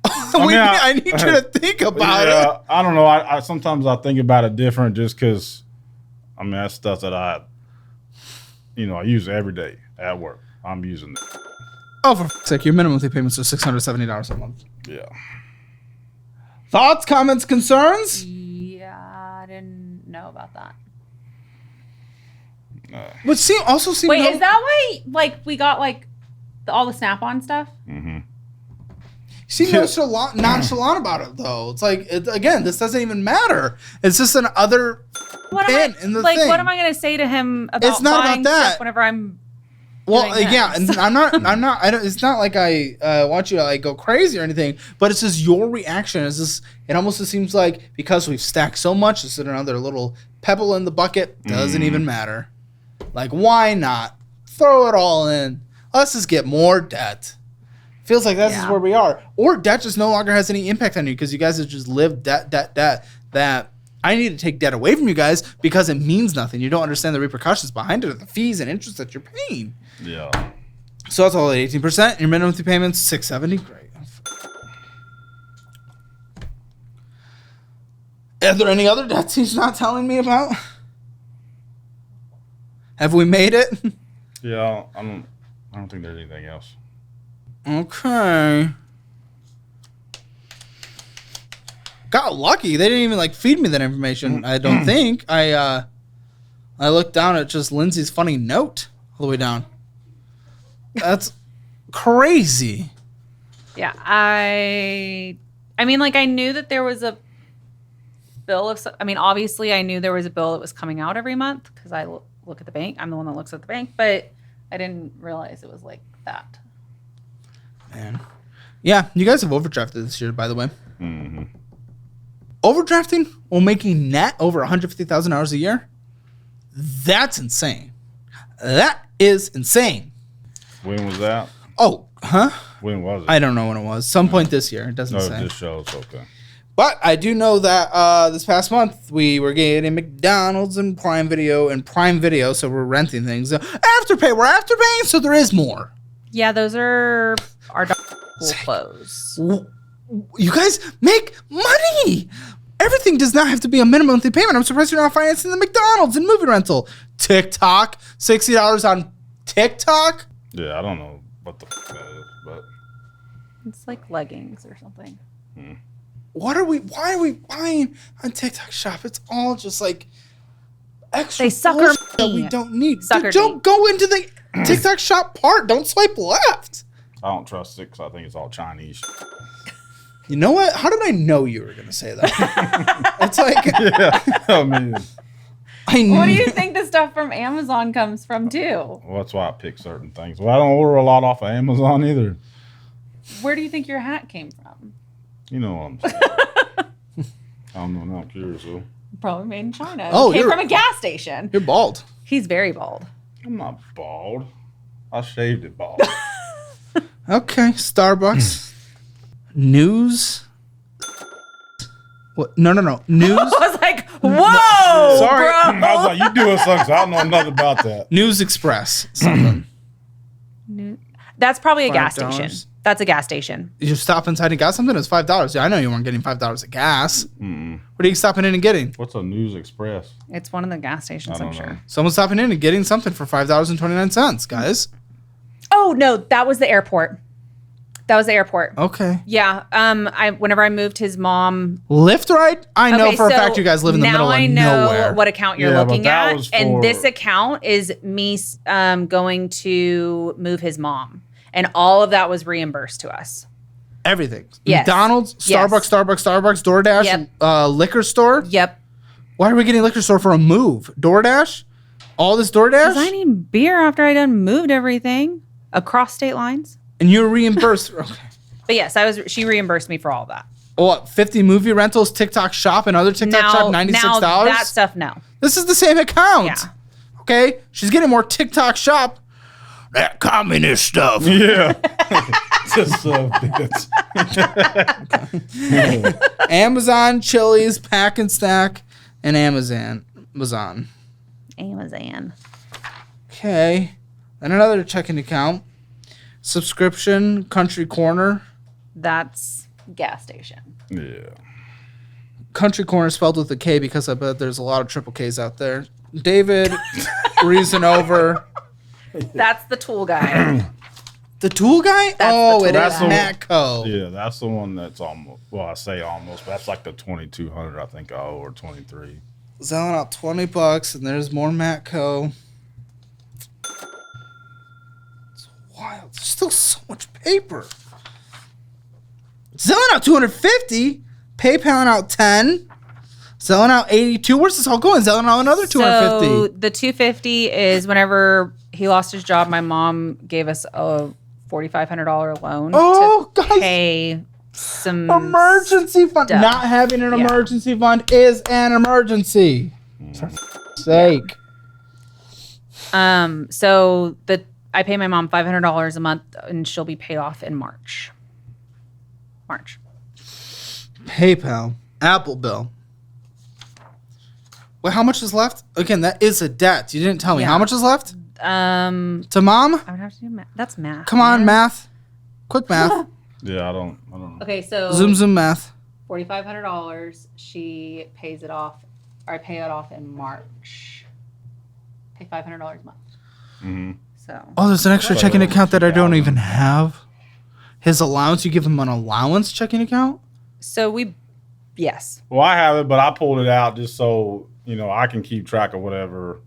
I need you to think about it. I don't know. I sometimes I think about it different just because, I mean, that's stuff that I use every day at work. I'm using it. Oh, for fuck's sake, your minimum monthly payments are $670 a month. Yeah. Thoughts, comments, concerns? Yeah, I didn't know about that. But seem Wait, is that why like we got like all the Snap-on stuff? Mm-hmm. Seem nonchalant about it though. It's like again, this doesn't even matter. It's just an other pin in the thing. What am I going to say to him about? It's not buying about that. stuff whenever I'm. Well, yeah, and I'm not. I don't. It's not like I want you to like go crazy or anything. But it's just your reaction. It's just. It almost just seems like because we've stacked so much, it's another little pebble in the bucket. Doesn't even matter. Like, why not throw it all in? Let's just get more debt. Feels like that's just where we are. Or debt just no longer has any impact on you because you guys have just lived debt. That I need to take debt away from you guys because it means nothing. You don't understand the repercussions behind it or the fees and interest that you're paying. Yeah. So that's all at 18%. Your minimum monthly payments, $670. Great. Are there any other debts he's not telling me about? Have we made it? Yeah, I don't think there's anything else. Okay. Got lucky. They didn't even like feed me that information. I don't think. I looked down at just Lindsay's funny note all the way down. That's crazy. Yeah, I mean, like I knew that there was a bill of. I mean, obviously, I knew there was a bill that was coming out every month because I look at the bank. I'm the one that looks at the bank, but I didn't realize it was like that. Man. Yeah, you guys have overdrafted this year, by the way. Mm-hmm. Overdrafting while making net over $150,000 a year? That's insane. That is insane. When was that? Oh, huh? When was it? I don't know when it was. Some point this year. It doesn't say. No, this shows. Okay. But I do know that this past month we were getting McDonald's and Prime Video, so we're renting things. Afterpay, we're afterpaying, so there is more. Yeah, those are our school clothes. You guys make money. Everything does not have to be a minimum monthly payment. I'm surprised you're not financing the McDonald's and movie rental. TikTok, $60 on TikTok. Yeah, I don't know what the that is, but It's like leggings or something. Why are we buying on TikTok Shop? It's all just like extra They sucker bullshit that me. we don't need. Sucker Don't go into the TikTok Shop part. Don't swipe left. I don't trust it because I think it's all Chinese. You know what? How did I know you were going to say that? It's like, Yeah, I mean, What do you think the stuff from Amazon comes from too? well, that's why I pick certain things. Well, I don't order a lot off of Amazon either. Where do you think your hat came from? You know what I'm saying. I don't know. I'm not curious though. Probably made in China. Oh, Came from a gas station. you're bald. He's very bald. I'm not bald. I shaved it bald. Okay, Starbucks. News. What? No. News. I was like, whoa, Sorry. bro. I was like, you doing something, so I don't know nothing about that. News Express. Something. That's probably a gas $5. station. That's a gas station. You stop inside and got something? It's $5. Yeah, I know you weren't getting $5 of gas. Mm-mm. What are you stopping in and getting? What's a News Express? It's one of the gas stations, I I'm don't know. sure. Someone's stopping in and getting something for $5.29, guys. Oh no, that was the airport. Okay. Yeah. Whenever I moved his mom. Lyft ride? I know Okay, for a so fact you guys live in the middle of now I know nowhere. what account you're Yeah, but looking that at, was and for- this account is me going to move his mom, and all of that was reimbursed to us. Everything. Yes. McDonald's, Yes. Starbucks, DoorDash, Yep. liquor store. Yep. Why are we getting liquor store for a move? DoorDash? All this DoorDash? Because I need beer after I done moved everything across state lines. And you're reimbursed. Okay. But yes, she reimbursed me for all that. What, 50 movie rentals, TikTok Shop, and other TikTok Shop, $96? Now that stuff, no. This is the same account. Yeah. Okay? She's getting more TikTok Shop. That communist stuff. Yeah. Just bits. Amazon, Chili's, Pack and Stack, and Amazon. Okay. And another checking account. Subscription, Country Corner. That's gas station. Yeah. Country Corner spelled with a K because I bet there's a lot of triple Ks out there. David, reason over. That's the tool guy. The tool guy? That's the It tool is guy. Matco. Yeah, that's the one that's almost. Well, I say almost, but that's like the 2,200 I think I owe, or 23. Selling out $20, and there's more Matco. It's wild. There's still so much paper. Selling out 250. PayPaling out 10. Selling out 82. Where's this all going? Selling out another 250. So the 250 is whenever he lost his job, my mom gave us a $4,500 loan to guys. pay some Emergency fund. stuff. Not having an Yeah. emergency fund is an emergency. For f***'s sake. So I pay my mom $500 a month, and she'll be paid off in March. PayPal. Apple bill. Wait, how much is left? Again, that is a debt. You didn't tell me. Yeah. How much is left? To mom? I would have to do math. That's math. Come on, man. math. Quick math. Yeah, I don't know. Okay, so Zoom math. $4,500. She pays it off, or I pay it off in March. Pay $500 a month. Mm-hmm. So Oh, there's an extra Well, checking over account that I don't 2,000. even have. His allowance, you give him an allowance checking account? yes. Well, I have it, but I pulled it out just so I can keep track of whatever.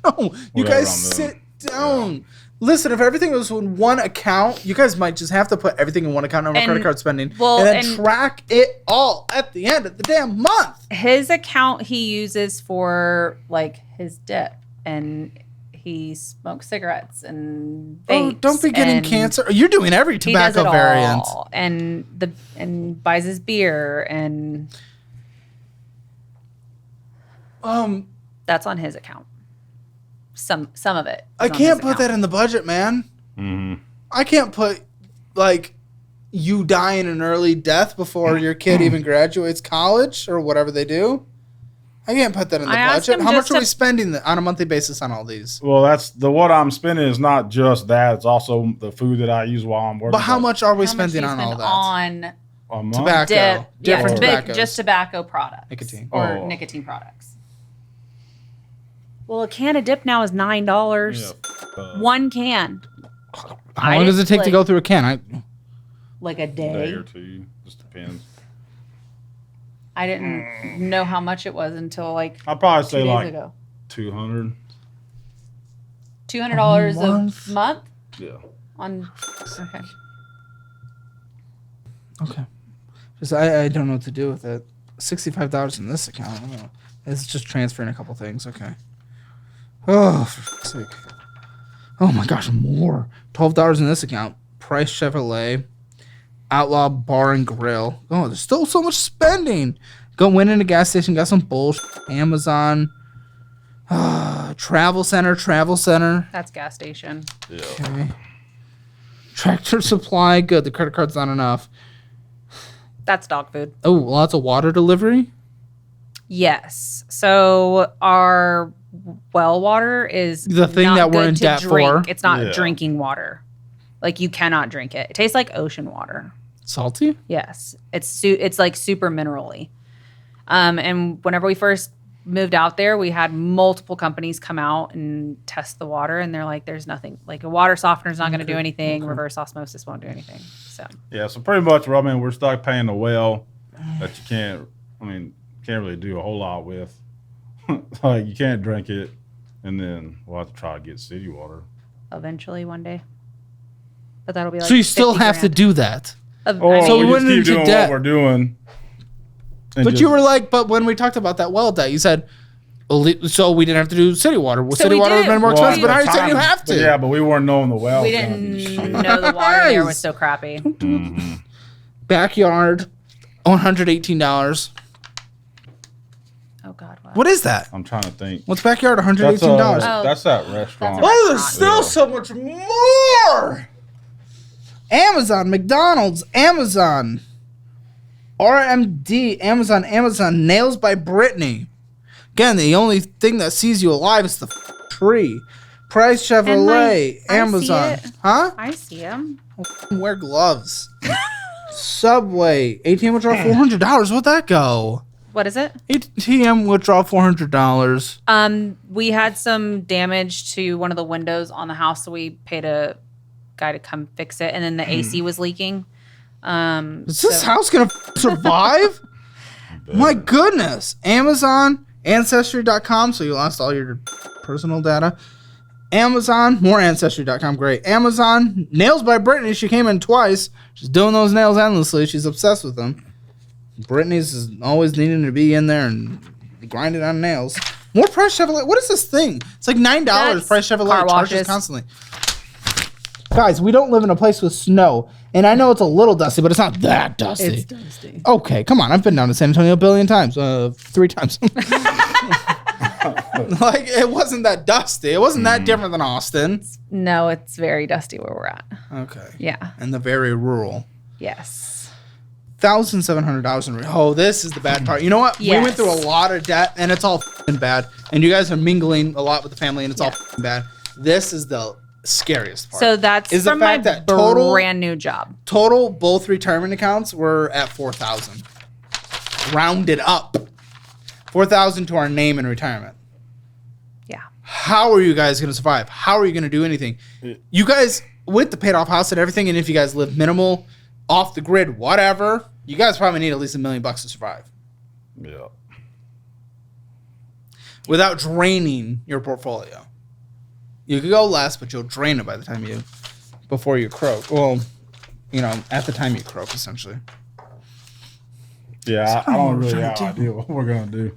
No, you Whatever guys I'm sit doing. down. Listen, if everything was in one account, you guys might just have to put everything in one account, no more And- credit card spending, well, and then and- track it all at the end of the damn month. His account he uses for like his dip, and he smokes cigarettes and Oh, vapes. don't be getting and cancer. You're doing every He does tobacco it variant. all, and buys his beer, and that's on his account. Some of it. I can't put that in the budget, man. Mm-hmm. I can't put like you dying an early death before your kid even graduates college or whatever they do. I can't put that in the I asked budget. him How much just are to- we spending on a monthly basis on all these? Well, that's what I'm spending is not just that; it's also the food that I use while I'm working. But how much are we How much spending do you on all spend that? on a month? Tobacco. dip? Yeah, Different tobaccos. just tobacco products, Nicotine. or Oh. nicotine products. Well, a can of dip now is $9. Yeah, One can, How long does it take to go through a can? like a a day day. or two, just depends. I didn't know how much it was until like I'd probably 2 say days like ago. 200. $200 month? a month Yeah. on. Okay. Okay. Just I don't know what to do with it. $65 in this account. I don't know. It's just transferring a couple things. Okay. Oh, for fuck's sake. Oh my gosh, more. $12 in this account. Price Chevrolet. Outlaw Bar and Grill. Oh, there's still so much spending. Go win in a gas station. Got some bullshit. Amazon. Travel Center. That's gas station. Yeah. Okay. Tractor Supply. Good. The credit card's not enough. That's dog food. Oh, lots of water delivery. Yes. So our well water is The thing not that we're good in to debt drink. for. It's not Yeah. drinking water. Like you cannot drink it. It tastes like ocean water. Salty? Yes. It's like super minerally. And whenever we first moved out there, we had multiple companies come out and test the water, and they're like, there's nothing, like a water softener is not going to do anything. Reverse osmosis won't do anything. So Yeah, so pretty much, we're stuck paying the well that you can't really do a whole lot with. Like, you can't drink it, and then we'll have to try to get city water. eventually one day. But that'll be like So you still 50 have to grand. do that. Or So we we just went keep into doing debt. what we're doing. and But just- you were like, but when we talked about that well debt, you said, so we didn't have to do city water. Well, So city we water would have did. been more Well, expensive, but at now the you said you time- have to. But yeah, but we weren't knowing the well. We was gonna be didn't shit. know the water there was Guys. so crappy. Backyard, $118. Oh God, wow. What is that? I'm trying to think. What's backyard? That's, $118. Oh. that's that restaurant. That's a Oh, there's still so much more. Amazon, McDonald's, Amazon, RMD, Amazon, Nails by Britney. Again, the only thing that sees you alive is the tree. Price Chevrolet, I see Amazon. it. Huh? I see him. Wear gloves. Subway ATM withdrawal $400. Where'd that go? What is it? ATM withdrawal $400. We had some damage to one of the windows on the house, so we paid a guy to come fix it, and then the AC was leaking. Is this house gonna survive? My goodness. Amazon, Ancestry.com, so you lost all your personal data. Amazon, more Ancestry.com, great. Amazon, Nails by Brittany, she came in twice. She's doing those nails endlessly. She's obsessed with them. Brittany's is always needing to be in there and grinding on nails. More Price Chevrolet. What is this thing? It's like $9. That's Price Chevrolet car charges washes. constantly. Guys, we don't live in a place with snow. And I know it's a little dusty, but it's not that dusty. It's dusty. Okay, come on. I've been down to San Antonio a billion times. 3 times. Like, it wasn't that dusty. It wasn't that different than Austin. No, it's very dusty where we're at. Okay. Yeah. And the very rural. Yes. $1,700 in oh, this is the bad part. You know what? Yes. We went through a lot of debt, and it's all f***ing bad. And you guys are mingling a lot with the family, and it's all f***ing bad. This is the scariest part. So that's is the from my fact that total brand new job. Total both retirement accounts were at $4,000. Rounded up. $4,000 to our name in retirement. Yeah. How are you guys going to survive? How are you going to do anything? You guys, with the paid off house and everything, and if you guys live minimal, off the grid, whatever, you guys probably need at least $1 million to survive. Yeah. Without draining your portfolio. You could go less, but you'll drain it by the time before you croak. Well, at the time you croak, essentially. Yeah, I don't really have an idea what we're going to do.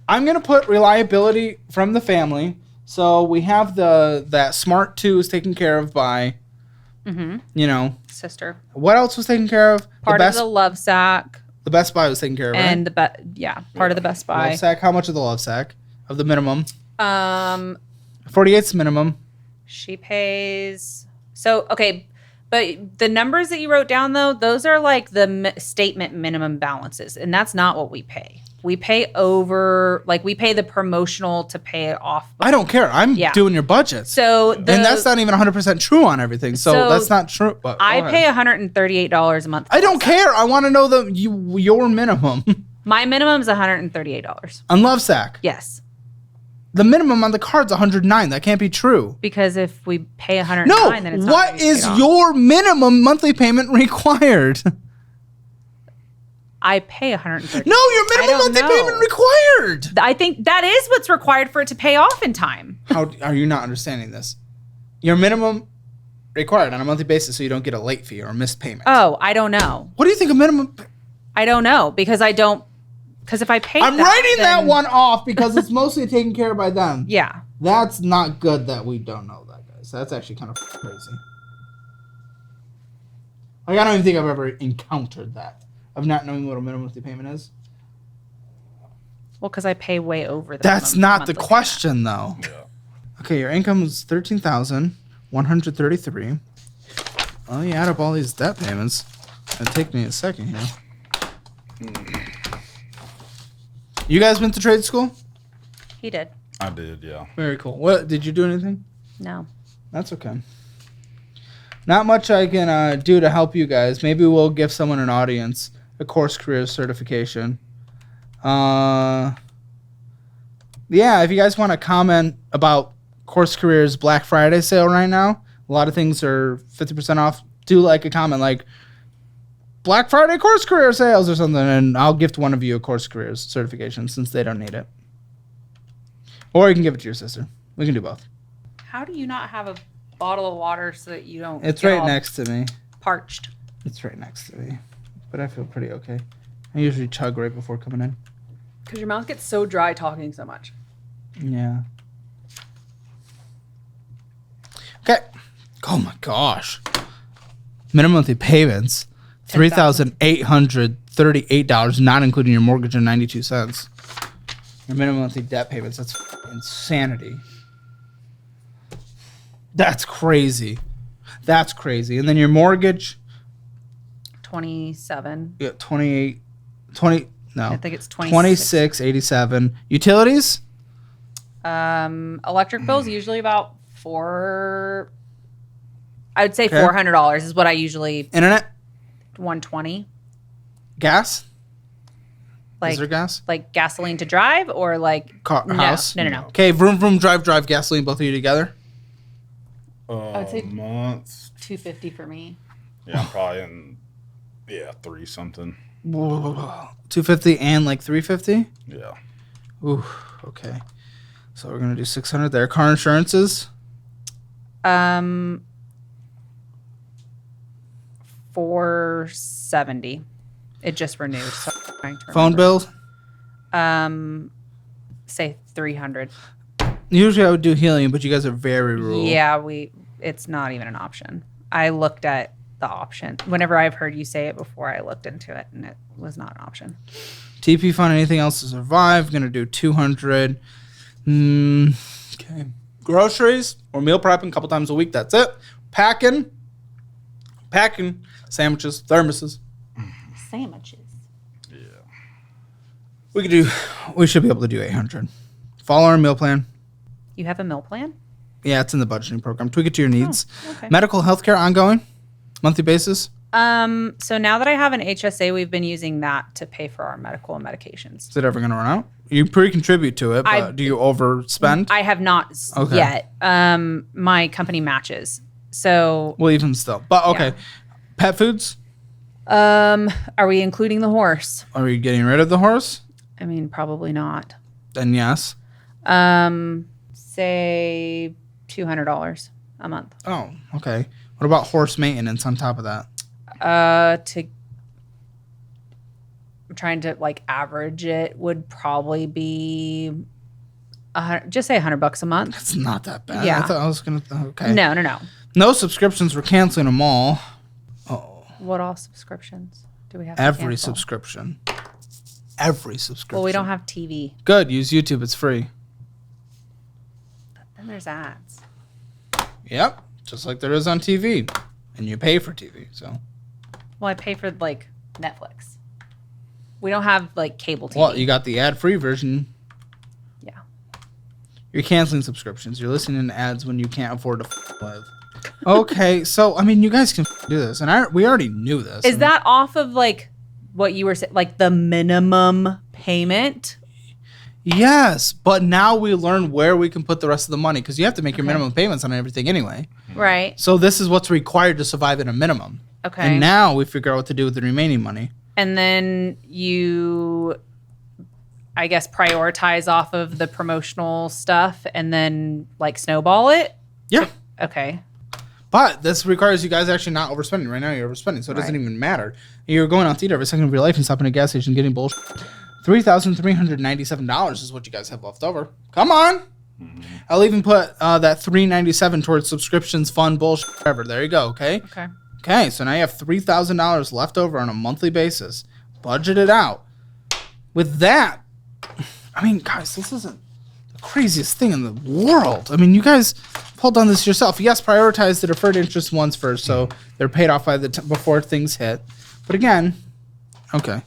I'm going to put reliability from the family. So we have that Smart 2 is taken care of by, Sister. What else was taken care of? Part of the Love Sack. The Best Buy was taken care of, And right? part of the Best Buy. Love Sack. How much of the Love Sack? Of the minimum? 48's minimum. She pays. So, okay. But the numbers that you wrote down, though, those are like the statement minimum balances. And that's not what we pay. We pay over, we pay the promotional to pay it off. I don't care. I'm doing your budget. So and that's not even 100% true on everything. So that's not true. But I pay $138 a month. I don't care. I want to know your minimum. My minimum is $138. On Love Sack? Yes. The minimum on the card's $109. That can't be true. Because if we pay $109, then it's not. What is your minimum monthly payment required? I pay $130. No, your minimum monthly payment required. I think that is what's required for it to pay off in time. How are you not understanding this? Your minimum required on a monthly basis so you don't get a late fee or a missed payment. Oh, I don't know. What do you think a minimum? I don't know because I don't. Because if I pay, I'm writing that one off because it's mostly taken care of by them. Yeah. That's not good that we don't know that, guys. That's actually kind of crazy. I don't even think I've ever encountered that. Of not knowing what a minimum monthly payment is? Well, because I pay way over the That's not the monthly question, though. Yeah. Okay, your income is $13,133. Oh, you add up all these debt payments. It'll take me a second here. You guys went to trade school? He did. I did, yeah. Very cool. What did you do anything? No. That's okay. Not much I can do to help you guys. Maybe we'll give someone an audience a course career certification. Yeah, if you guys want to comment about Course Careers Black Friday sale right now, a lot of things are 50% off. Do a comment like Black Friday Course Career sales or something, and I'll gift one of you a Course Careers certification since they don't need it. Or you can give it to your sister. We can do both. How do you not have a bottle of water so that you don't? It's get right all next to me. Parched. It's right next to me. But I feel pretty okay. I usually chug right before coming in. Because your mouth gets so dry talking so much. Yeah. Okay. Oh my gosh. Minimum monthly payments, $3,838, not including your mortgage and 92 cents. Your minimum monthly debt payments, that's insanity. That's crazy. That's crazy. And then your mortgage, 27. yeah, 20, no. I think it's 26.87. Utilities? Electric bills usually about I would say Okay. $400 is what I usually. Internet? 120. Gas? Like, Is there gas? Like gasoline to drive or like House? No. Okay, vroom, vroom, drive, gasoline, both of you together? I would say month. 250 for me. Yeah, I'm probably in 3 something. 250 and like 350? Yeah. Ooh, okay. So we're gonna do 600 there. Car insurances? 470. It just renewed. So I'm trying to Phone remember. bill? Say 300. Usually I would do helium, but you guys are very rural. Yeah, it's not even an option. I looked at the option. Whenever I've heard you say it before, I looked into it and it was not an option. TP fund, anything else to survive? Gonna do 200. Okay. Groceries or meal prepping a couple times a week. That's it. Packing. Sandwiches, thermoses. Sandwiches. Yeah. We should be able to do 800. Follow our meal plan. You have a meal plan? Yeah, it's in the budgeting program. Tweak it to your needs. Okay. Medical healthcare ongoing, monthly basis. So now that I have an HSA, we've been using that to pay for our medical and medications. Is it ever going to run out? You pre-contribute to it, but do you overspend? I have not yet. My company matches. So Well, even still. But okay. Yeah. Pet foods? are we including the horse? Are you getting rid of the horse? I mean, probably not. Then yes. Say $200 a month. Oh, okay. What about horse maintenance on top of that? I'm trying to like average it would probably be just say $100 a month. It's not that bad. Yeah. I thought I was going to. Okay. No. No subscriptions. We're canceling them all. Oh. What all subscriptions do we have? Every subscription. Every subscription. Well, we don't have TV. Good. Use YouTube. It's free. Then there's ads. Yep. Just like there is on TV. And you pay for TV. So. Well, I pay for like Netflix. We don't have like cable TV. Well, you got the ad-free version. Yeah. You're canceling subscriptions. You're listening to ads when you can't afford to live. Okay, so I mean, you guys can do this, and we already knew this. Is that off of like what you were saying, like the minimum payment? Yes, but now we learn where we can put the rest of the money because you have to make your minimum payments on everything anyway. Right. So this is what's required to survive at a minimum. Okay. And now we figure out what to do with the remaining money. And then you, I guess, prioritize off of the promotional stuff and then like snowball it? Yeah. Okay. But this requires you guys actually not overspending. Right now you're overspending, so it doesn't even matter. You're going out to eat every second of your life and stopping at a gas station getting bullshit. $3,397 is what you guys have left over. Come on. Mm-hmm. I'll even put that $397 towards subscriptions, fun, bullshit, whatever. There you go, okay? Okay, so now you have $3,000 left over on a monthly basis. Budget it out. With that, I mean, guys, this isn't the craziest thing in the world. I mean, you guys pulled on this yourself. Yes, prioritize the deferred interest ones first, so they're paid off by before things hit. But again, okay.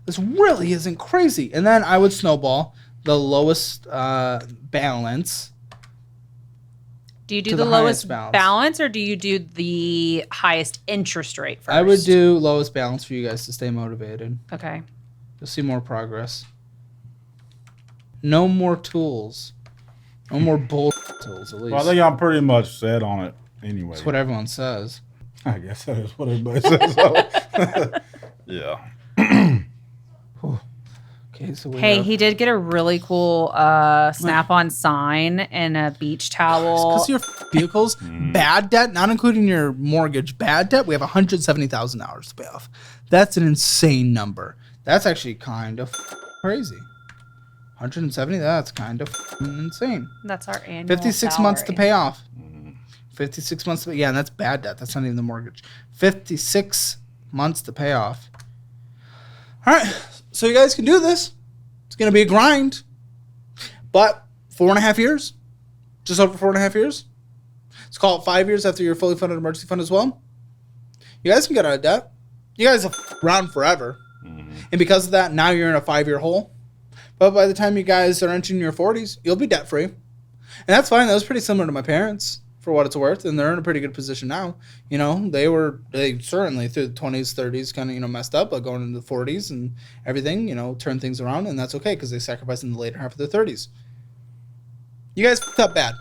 This really isn't crazy. And then I would snowball the lowest balance. Do you do the lowest balance or do you do the highest interest rate first? I would do lowest balance for you guys to stay motivated. Okay. You'll see more progress. No more tools. No more bull tools, at least. Well, I think I'm pretty much set on it anyway. That's what everyone says. I guess that is what everybody says. So. Yeah. Okay, so hey, he did get a really cool Snap-on sign and a beach towel. Because your vehicles, bad debt, not including your mortgage, bad debt, we have $170,000 to pay off. That's an insane number. That's actually kind of crazy. 170, that's kind of insane. That's our annual 56 salary. months to pay off. 56 months to pay, yeah, and that's bad debt. That's not even the mortgage. 56 months to pay off. All right, so you guys can do this. It's going to be a grind. But 4.5 years, just over 4.5 years. Let's call it 5 years after your fully funded emergency fund as well. You guys can get out of debt. You guys have around forever. And because of that, now you're in a 5-year hole. But by the time you guys are entering your 40s, you'll be debt free. And that's fine. That was pretty similar to my parents. for what it's worth, and they're in a pretty good position now. They certainly through the 20s, 30s kind of, messed up, but going into the 40s and everything, turned things around, and that's okay because they sacrificed in the later half of their 30s. You guys fucked up bad.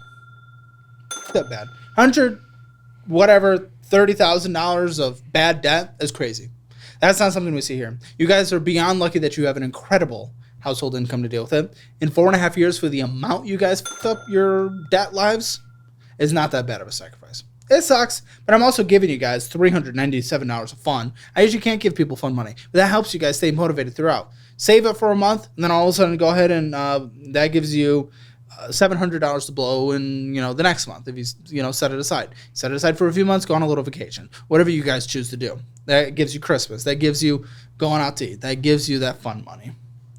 $30,000 of bad debt is crazy. That's not something we see here. You guys are beyond lucky that you have an incredible household income to deal with it. In 4.5 years, for the amount you guys fucked up your debt lives, is not that bad of a sacrifice. It sucks, but I'm also giving you guys $397 of fun. I usually can't give people fun money, but that helps you guys stay motivated throughout. Save it for a month, and then all of a sudden go ahead and that gives you $700 to blow in the next month if you set it aside. Set it aside for a few months, go on a little vacation, whatever you guys choose to do. That gives you Christmas. That gives you going out to eat. That gives you that fun money.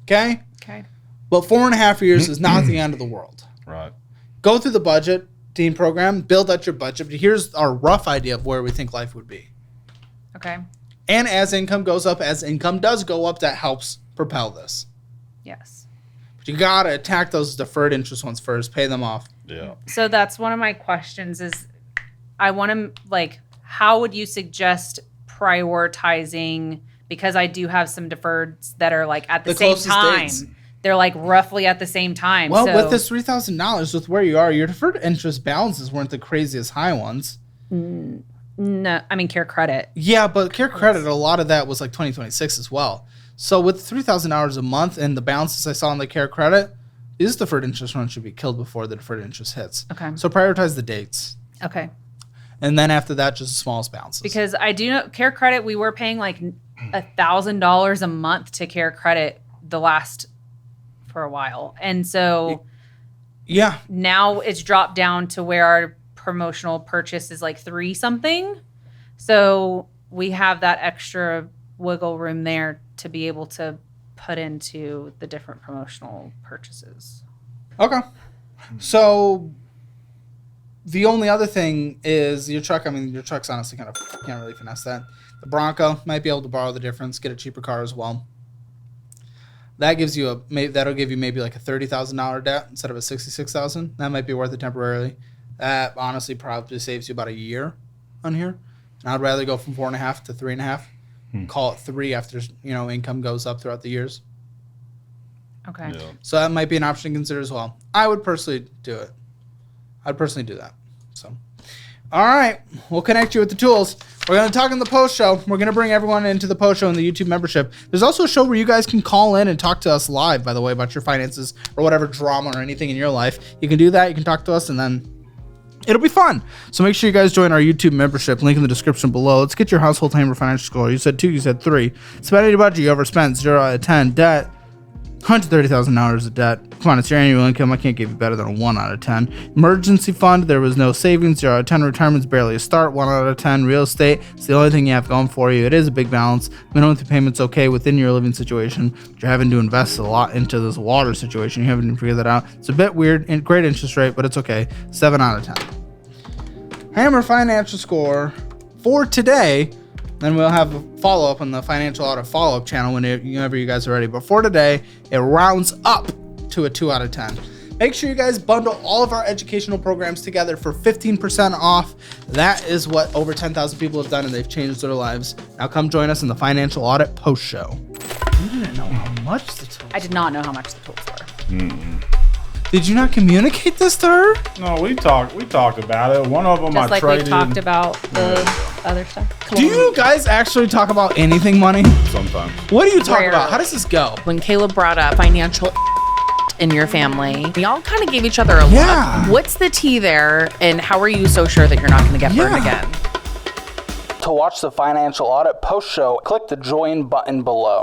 Okay. But 4.5 years is not the end of the world. Right. Go through the budget team program, build out your budget. But here's our rough idea of where we think life would be. Okay. And as income goes up, as income does go up, that helps propel this. Yes. But you gotta attack those deferred interest ones first, pay them off. Yeah. So that's one of my questions is I want to how would you suggest prioritizing, because I do have some deferreds that are at the same time. Dates. They're roughly at the same time. Well, so, with this $3,000, with where you are, your deferred interest balances weren't the craziest high ones. no, I mean care credit. Yeah, but care credit, a lot of that was 2026 as well. So with $3,000 a month and the balances I saw in the care credit, these deferred interest runs should be killed before the deferred interest hits. Okay. So prioritize the dates. Okay. And then after that, just the smallest balances. Because I do know care credit, we were paying $1,000 a month to care credit for a while. And so yeah, now it's dropped down to where our promotional purchase is $3 something. So we have that extra wiggle room there to be able to put into the different promotional purchases. Okay. So the only other thing is your truck. I mean, your truck's honestly kind of can't really finesse that. The Bronco might be able to borrow the difference, get a cheaper car as well. That gives you that'll give you maybe a $30,000 debt instead of a $66,000. That might be worth it temporarily. That honestly probably saves you about a year on here. And I'd rather go from 4.5 to 3.5. Call it 3 after income goes up throughout the years. Okay. Yeah. So that might be an option to consider as well. I would personally do it. I'd personally do that. So, all right, we'll connect you with the tools. We're going to talk in the post show. We're going to bring everyone into the post show and the YouTube membership. There's also a show where you guys can call in and talk to us live, by the way, about your finances or whatever drama or anything in your life. You can do that. You can talk to us, and then it'll be fun. So make sure you guys join our YouTube membership. Link in the description below. Let's get your household timer financial score. You said 2, you said 3. Spend any budget you overspent. 0 out of 10. Debt. $130,000 of debt. Come on, it's your annual income. I can't give you better than a 1 out of 10. Emergency fund, there was no savings. 0 out of 10. Retirement's barely a start. 1 out of 10. Real estate, it's the only thing you have going for you. It is a big balance. Minimum payment's okay within your living situation, but you're having to invest a lot into this water situation. You haven't figured that out. It's a bit weird. Great interest rate, but it's okay. 7 out of 10. Hammer financial score for today. Then we'll have a follow-up on the financial audit follow-up channel whenever you guys are ready. But for today, it rounds up to a 2 out of 10. Make sure you guys bundle all of our educational programs together for 15% off. That is what over 10,000 people have done, and they've changed their lives. Now come join us in the financial audit post show. You didn't know how much the tools I did not know how much the tools were. Mm-mm. Did you not communicate this to her? No, we talked about it. One of them Just I traded. we talked about the other stuff. Do you guys actually talk about anything money? Sometimes. What do you talk Rarely. about? How does this go? When Caleb brought up financial in your family, we all kind of gave each other a Yeah. look. What's the tea there, and how are you so sure that you're not going to get burned again? To watch the financial audit post show, click the join button below.